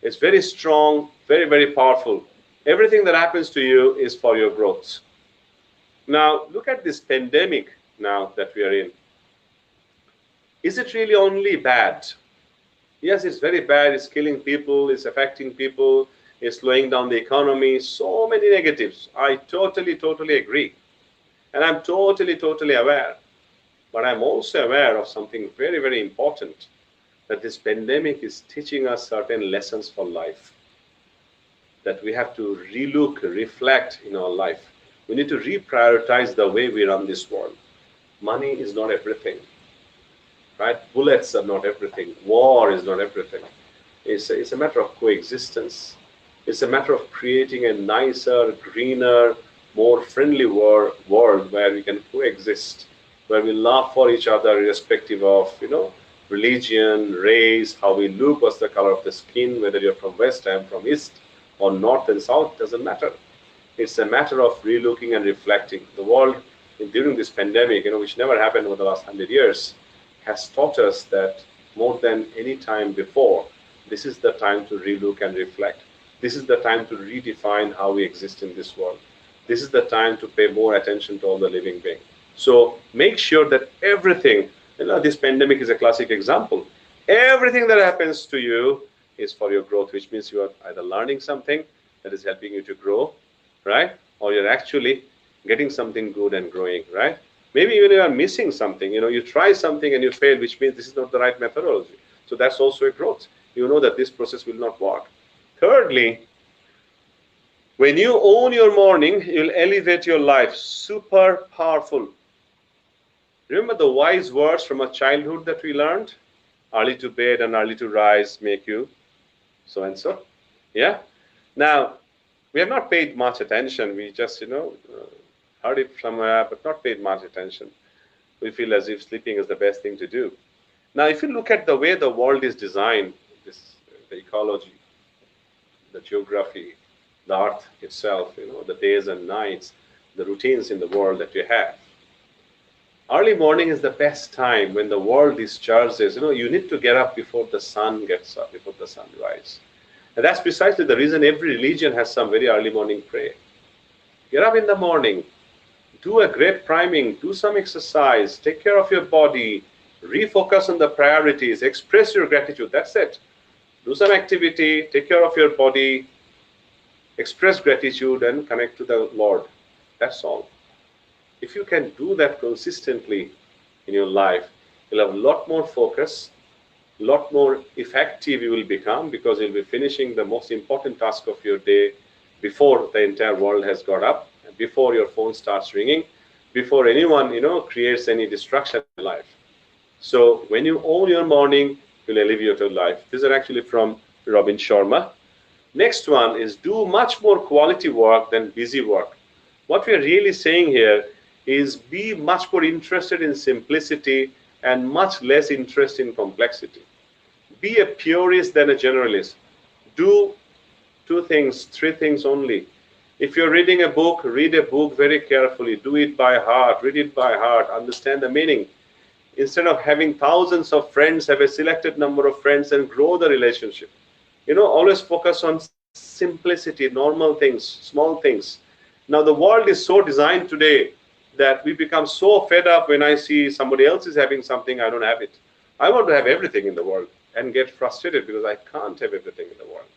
is very strong, very, very powerful. Everything that happens to you is for your growth. Now, look at this pandemic now that we are in. Is it really only bad? Yes, it's very bad. It's killing people. It's affecting people. It's slowing down the economy. So many negatives. I totally, totally agree. And I'm totally, totally aware. But I'm also aware of something very, very important, that this pandemic is teaching us certain lessons for life, that we have to relook, reflect in our life. We need to reprioritize the way we run this world. Money is not everything, right? Bullets are not everything. War is not everything. It's a matter of coexistence. It's a matter of creating a nicer, greener, more friendly world where we can coexist, where we love for each other irrespective of, religion, race, how we look, what's the color of the skin, whether you're from West, I'm from East, or North and South, doesn't matter. It's a matter of relooking and reflecting. The world, during this pandemic, which never happened over the last 100 years, has taught us that more than any time before, this is the time to relook and reflect. This is the time to redefine how we exist in this world. This is the time to pay more attention to all the living beings. So make sure that everything, this pandemic is a classic example. Everything that happens to you is for your growth, which means you are either learning something that is helping you to grow, right? Or you're actually getting something good and growing, right? Maybe even you are missing something, you try something and you fail, which means this is not the right methodology. So that's also a growth. You know that this process will not work. Thirdly, when you own your morning, you'll elevate your life. Super powerful. Remember the wise words from our childhood that we learned? Early to bed and early to rise make you so and so. Yeah? Now, we have not paid much attention. We just, heard it somewhere, but not paid much attention. We feel as if sleeping is the best thing to do. Now, if you look at the way the world is designed, the ecology, the geography, the earth itself, the days and nights, the routines in the world that you have. Early morning is the best time when the world discharges. You need to get up before the sun gets up, before the sun rises. And that's precisely the reason every religion has some very early morning prayer. Get up in the morning, do a great priming, do some exercise, take care of your body, refocus on the priorities, express your gratitude. That's it. Do some activity, take care of your body, express gratitude, and connect to the Lord. That's all. If you can do that consistently in your life, you'll have a lot more focus, a lot more effective you will become, because you'll be finishing the most important task of your day before the entire world has got up, before your phone starts ringing, before anyone, creates any distraction in life. So when you own your morning, you'll elevate your life. These are actually from Robin Sharma. Next one is do much more quality work than busy work. What we are really saying here is be much more interested in simplicity and much less interest in complexity. Be a purist than a generalist. Do 2 things, 3 things only. If you're reading a book, read a book very carefully. Do it by heart, read it by heart, understand the meaning. Instead of having thousands of friends, have a selected number of friends and grow the relationship. Always focus on simplicity, normal things, small things. Now, the world is so designed today that we become so fed up when I see somebody else is having something, I don't have it. I want to have everything in the world and get frustrated because I can't have everything in the world.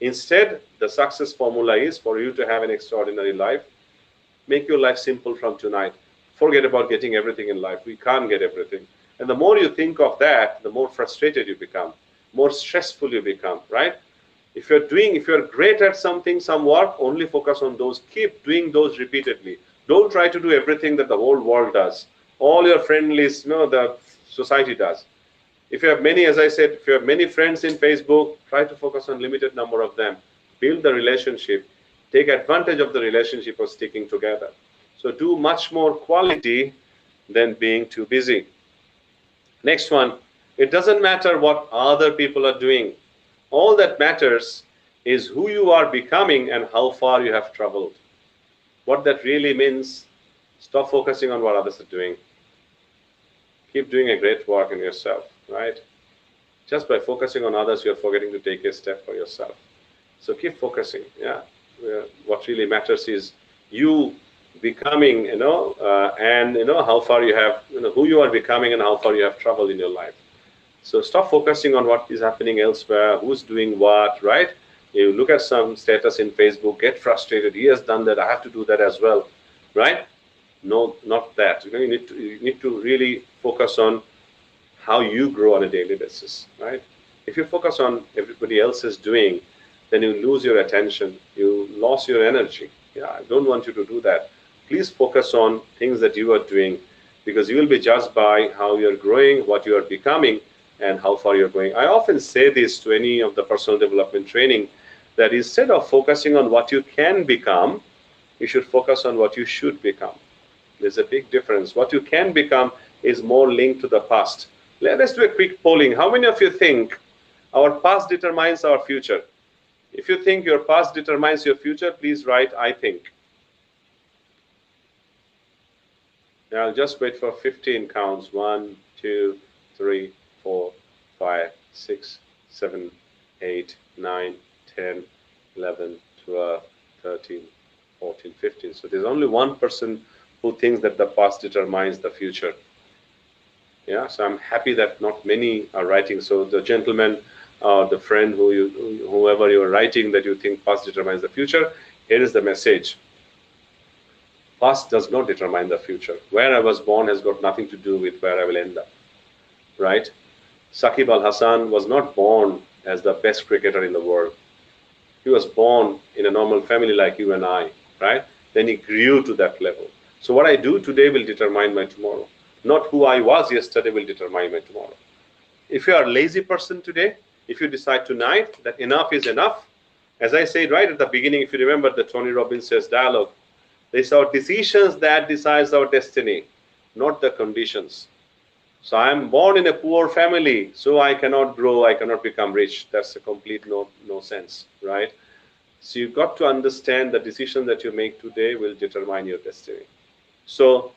Instead, the success formula is for you to have an extraordinary life. Make your life simple from tonight. Forget about getting everything in life. We can't get everything. And the more you think of that, the more frustrated you become, more stressful you become, right? If you're great at something, some work, only focus on those. Keep doing those repeatedly. Don't try to do everything that the whole world does. All your friend lists, the society does. If you have many, as I said, if you have many friends in Facebook, try to focus on limited number of them. Build the relationship. Take advantage of the relationship of sticking together. So do much more quality than being too busy. Next one, it doesn't matter what other people are doing. All that matters is who you are becoming and how far you have traveled. What that really means, stop focusing on what others are doing. Keep doing a great work in yourself, right? Just by focusing on others, you're forgetting to take a step for yourself. So keep focusing, yeah? What really matters is you becoming, and how far you have, who you are becoming and how far you have traveled in your life. So stop focusing on what is happening elsewhere, who's doing what, right? You look at some status in Facebook, get frustrated. He has done that, I have to do that as well, right? No, not that. You need to really focus on how you grow on a daily basis, right? If you focus on everybody else is doing, then you lose your attention, you lose your energy. Yeah, I don't want you to do that. Please focus on things that you are doing, because you will be judged by how you're growing, what you are becoming, and how far you're going. I often say this to any of the personal development training, that instead of focusing on what you can become, you should focus on what you should become. There's a big difference. What you can become is more linked to the past. Let's do a quick polling. How many of you think our past determines our future? If you think your past determines your future, please write, I think. Now I'll just wait for 15 counts. 1, 2, 3, 4, 5, 6, 7, 8, 9, 10, 11, 12, 13, 14, 15. So there's only one person who thinks that the past determines the future. Yeah, so I'm happy that not many are writing. So the gentleman, the friend, whoever you're writing that you think past determines the future, here is the message. Past does not determine the future. Where I was born has got nothing to do with where I will end up, right? Saqib Al Hasan was not born as the best cricketer in the world. He was born in a normal family like you and I, right? Then he grew to that level. So what I do today will determine my tomorrow. Not who I was yesterday will determine my tomorrow. If you are a lazy person today, if you decide tonight that enough is enough, as I said right at the beginning, if you remember the Tony Robbins says dialogue, it's our decisions that decides our destiny, not the conditions. So I am born in a poor family, so I cannot grow, I cannot become rich. That's a complete no sense, right? So you've got to understand the decision that you make today will determine your destiny. So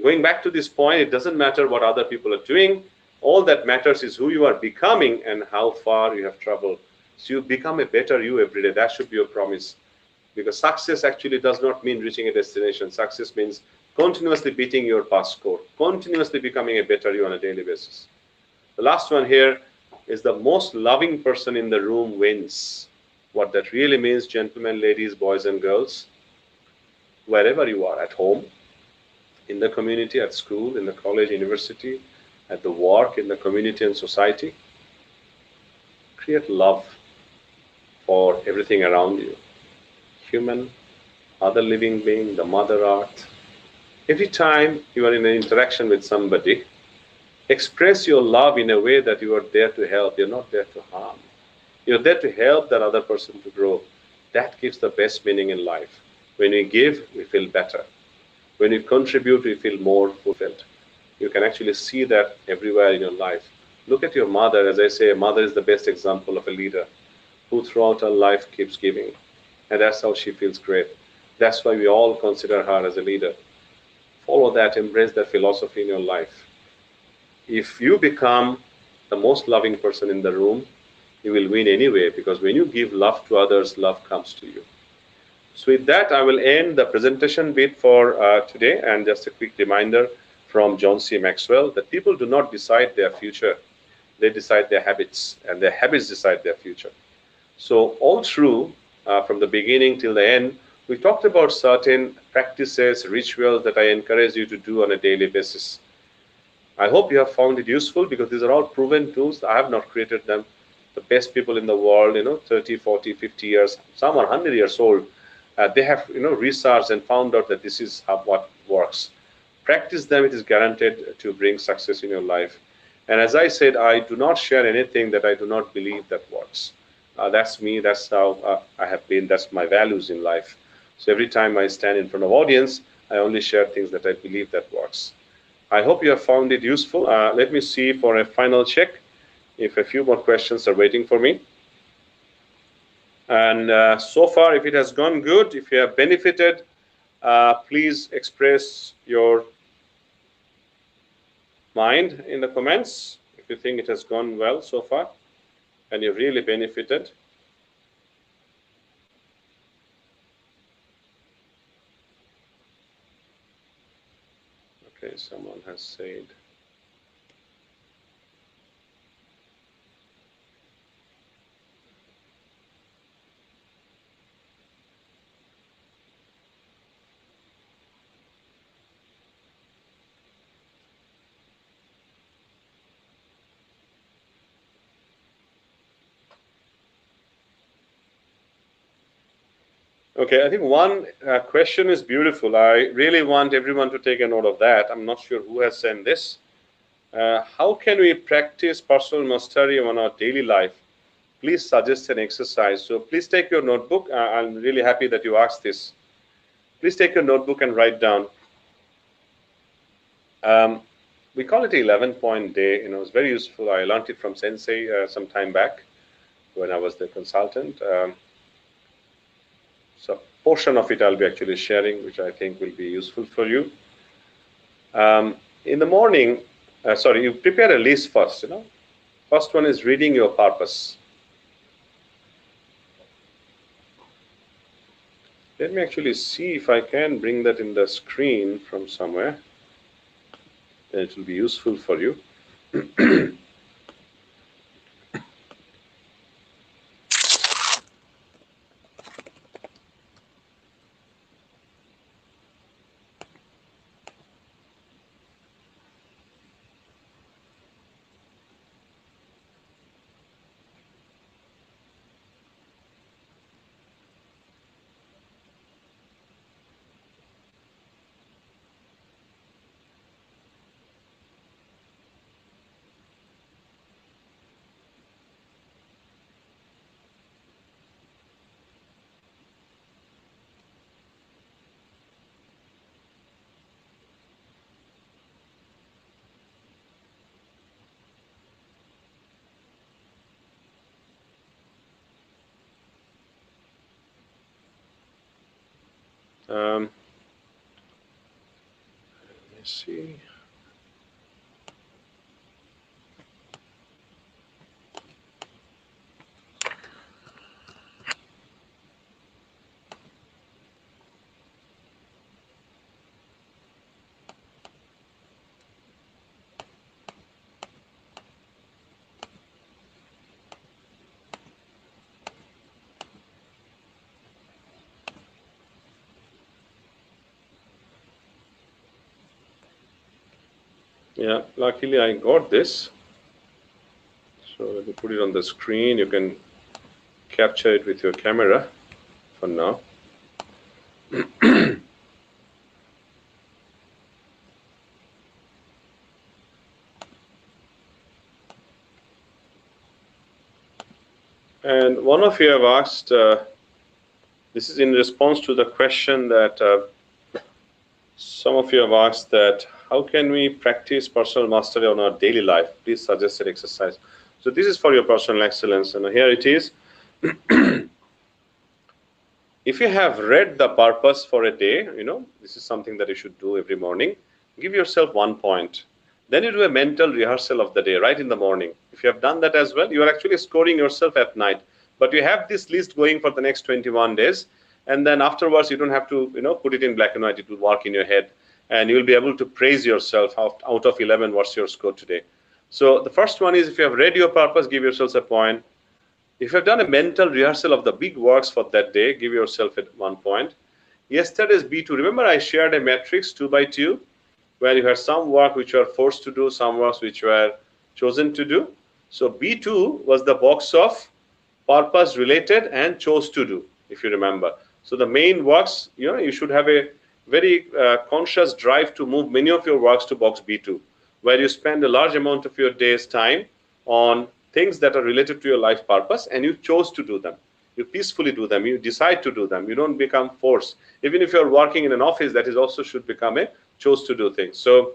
going back to this point, it doesn't matter what other people are doing. All that matters is who you are becoming and how far you have traveled. So you become a better you every day. That should be your promise. Because success actually does not mean reaching a destination. Success means continuously beating your past score, continuously becoming a better you on a daily basis. The last one here is the most loving person in the room wins. What that really means, gentlemen, ladies, boys, and girls, wherever you are, at home, in the community, at school, in the college, university, at the work, in the community and society, create love for everything around you. Human, other living being, the Mother Earth. Every time you are in an interaction with somebody, express your love in a way that you are there to help. You're not there to harm. You're there to help that other person to grow. That gives the best meaning in life. When we give, we feel better. When we contribute, we feel more fulfilled. You can actually see that everywhere in your life. Look at your mother. As I say, a mother is the best example of a leader who throughout her life keeps giving. And that's how she feels great. That's why we all consider her as a leader. Follow that, embrace that philosophy in your life. If you become the most loving person in the room, you will win anyway, because when you give love to others, love comes to you. So with that, I will end the presentation bit for today, and just a quick reminder from John C. Maxwell that people do not decide their future, they decide their habits, and their habits decide their future. So all through, from the beginning till the end, we talked about certain practices, rituals that I encourage you to do on a daily basis. I hope you have found it useful, because these are all proven tools. I have not created them. The best people in the world, 30, 40, 50 years, some are 100 years old. They have, researched and found out that this is what works. Practice them. It is guaranteed to bring success in your life. And as I said, I do not share anything that I do not believe that works. That's me. That's how I have been. That's my values in life. So every time I stand in front of audience, I only share things that I believe that works. I hope you have found it useful. Let me see for a final check if a few more questions are waiting for me. And so far, if it has gone good, if you have benefited, please express your mind in the comments if you think it has gone well so far and you've really benefited. Okay, someone has said. Okay, I think one question is beautiful. I really want everyone to take a note of that. I'm not sure who has sent this. How can we practice personal mastery on our daily life? Please suggest an exercise. So please take your notebook. I'm really happy that you asked this. Please take your notebook and write down. We call it 11-point day. It's very useful. I learned it from Sensei some time back when I was the consultant. So a portion of it I'll be actually sharing, which I think will be useful for you. In the morning, you prepare a list first. First one is reading your purpose. Let me actually see if I can bring that in the screen from somewhere. Then it will be useful for you. Let me see. Yeah, luckily I got this. So let me put it on the screen. You can capture it with your camera for now. And one of you have asked, this is in response to the question that some of you have asked, that how can we practice personal mastery on our daily life? Please suggest an exercise. So this is for your personal excellence, and here it is. If you have read the purpose for a day, this is something that you should do every morning. Give yourself 1 point. Then you do a mental rehearsal of the day right in the morning. If you have done that as well, you are actually scoring yourself at night. But you have this list going for the next 21 days. And then afterwards, you don't have to, put it in black and white. It will work in your head. And you'll be able to praise yourself out of 11, what's your score today. So the first one is, if you have read your purpose, give yourselves a point. If you have done a mental rehearsal of the big works for that day, give yourself 1 point. Yesterday's B2, remember I shared a matrix 2 by 2, where you had some work which you were forced to do, some works which you were chosen to do. So B2 was the box of purpose related and chose to do, if you remember. So the main works, you should have a very conscious drive to move many of your works to box B2, where you spend a large amount of your day's time on things that are related to your life purpose, and you chose to do them. You peacefully do them. You decide to do them. You don't become forced. Even if you're working in an office, that is also should become a chose to do thing. So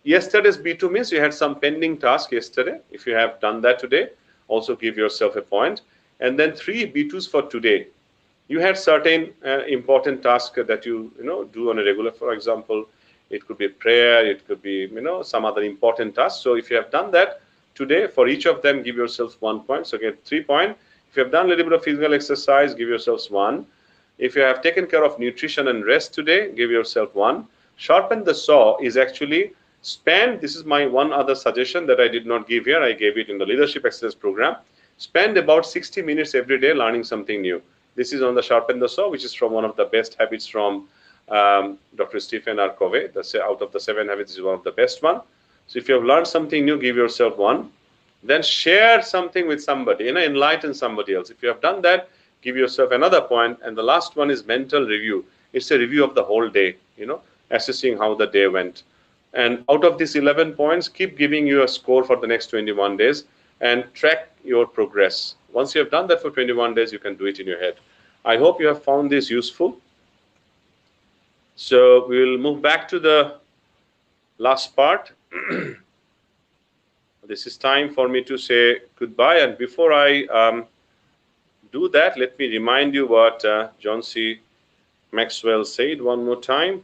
yesterday's B2 means you had some pending task yesterday. If you have done that today, also give yourself a point. And then 3 B2s for today. You had certain important tasks that you do on a regular. For example, it could be prayer, it could be some other important task. So if you have done that today, for each of them, give yourself 1 point. So get 3 points. If you have done a little bit of physical exercise, give yourselves 1. If you have taken care of nutrition and rest today, give yourself 1. Sharpen the saw is actually spend. This is my one other suggestion that I did not give here. I gave it in the leadership excellence program. Spend about 60 minutes every day learning something new. This is on the Sharpen the Saw, which is from one of the best habits from Dr. Stephen R. Covey. Out of the 7 habits, is one of the best one. So if you have learned something new, give yourself 1. Then share something with somebody, enlighten somebody else. If you have done that, give yourself another point. And the last one is mental review. It's a review of the whole day, assessing how the day went. And out of these 11 points, keep giving you a score for the next 21 days and track your progress. Once you have done that for 21 days, you can do it in your head. I hope you have found this useful. So we will move back to the last part. This is time for me to say goodbye. And before I do that, let me remind you what John C. Maxwell said one more time.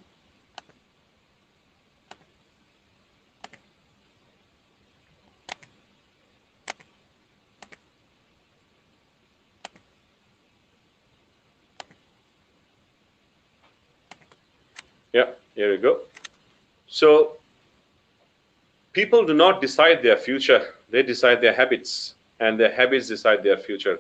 Yeah, here we go. So people do not decide their future. They decide their habits, and their habits decide their future.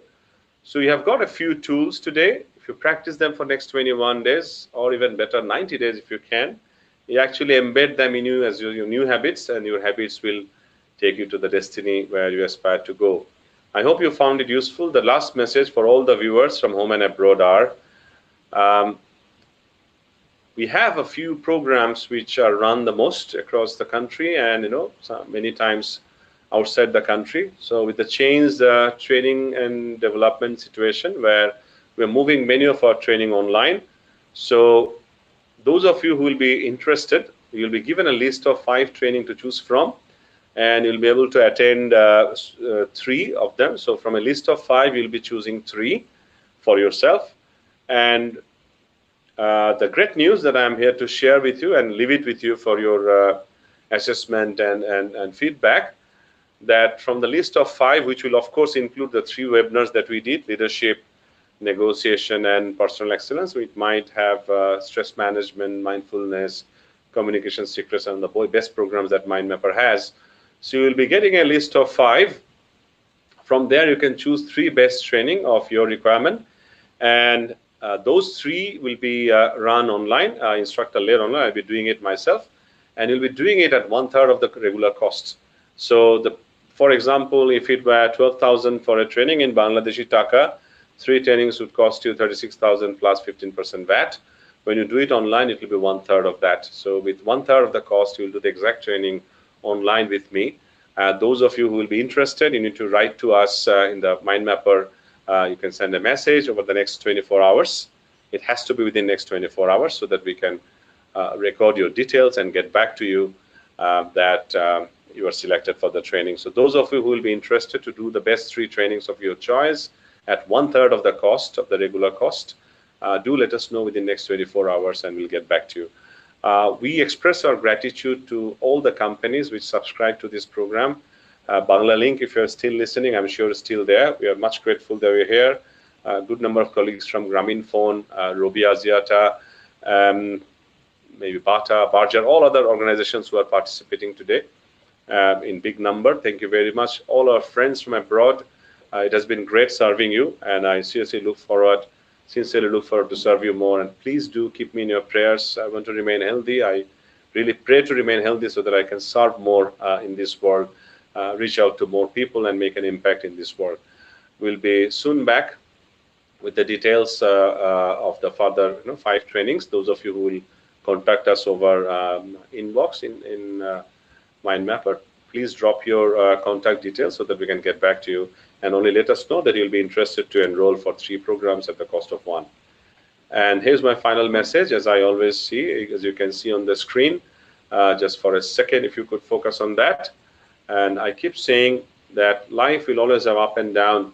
So you have got a few tools today. If you practice them for next 21 days, or even better, 90 days if you can, you actually embed them in you as your new habits, and your habits will take you to the destiny where you aspire to go. I hope you found it useful. The last message for all the viewers from home and abroad are, we have a few programs which are run the most across the country, and many times outside the country. So with the changed training and development situation, where we're moving many of our training online, so those of you who will be interested, you'll be given a list of 5 training to choose from, and you'll be able to attend 3 of them. So from a list of 5, you'll be choosing 3 for yourself. And The great news that I'm here to share with you and leave it with you for your assessment and feedback, that from the list of 5, which will of course include the 3 webinars that we did, leadership, negotiation, and personal excellence, we might have stress management, mindfulness, communication secrets, and the best programs that MindMapper has. So you will be getting a list of 5. From there, you can choose 3 best training of your requirement, and those 3 will be run online, instructor-led online. I'll be doing it myself, and you'll be doing it at 1/3 of the regular cost. So, for example, if it were 12,000 for a training in Bangladeshi Taka, 3 trainings would cost you 36,000 plus 15% VAT. When you do it online, it will be 1/3 of that. So with 1/3 of the cost, you will do the exact training online with me. Those of you who will be interested, you need to write to us in the MindMapper. You can send a message over the next 24 hours. It has to be within the next 24 hours so that we can record your details and get back to you that you are selected for the training. So those of you who will be interested to do the best 3 trainings of your choice at 1/3 of the cost of the regular cost, do let us know within the next 24 hours and we'll get back to you. We express our gratitude to all the companies which subscribe to this program. Banglalink, if you're still listening, I'm sure is still there. We are much grateful that we're here. A good number of colleagues from Grameenphone, Robi Axiata, maybe Bata, Barger, all other organizations who are participating today in big number. Thank you very much. All our friends from abroad, it has been great serving you, and I sincerely look forward to serve you more. And please do keep me in your prayers. I want to remain healthy. I really pray to remain healthy so that I can serve more in this world, reach out to more people and make an impact in this world. We'll be soon back with the details of the further 5 trainings. Those of you who will contact us over inbox in MindMapper, please drop your contact details so that we can get back to you, and only let us know that you'll be interested to enroll for 3 programs at the cost of 1. And here's my final message, as I always see, as you can see on the screen. Just for a second, if you could focus on that. And I keep saying that life will always have up and down,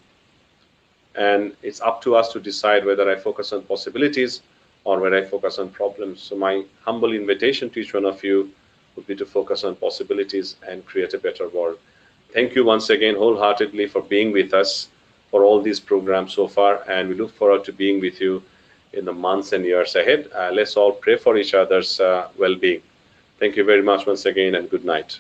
and it's up to us to decide whether I focus on possibilities or whether I focus on problems. So my humble invitation to each one of you would be to focus on possibilities and create a better world. Thank you once again wholeheartedly for being with us for all these programs so far, and we look forward to being with you in the months and years ahead. Let's all pray for each other's well-being. Thank you very much once again, and good night.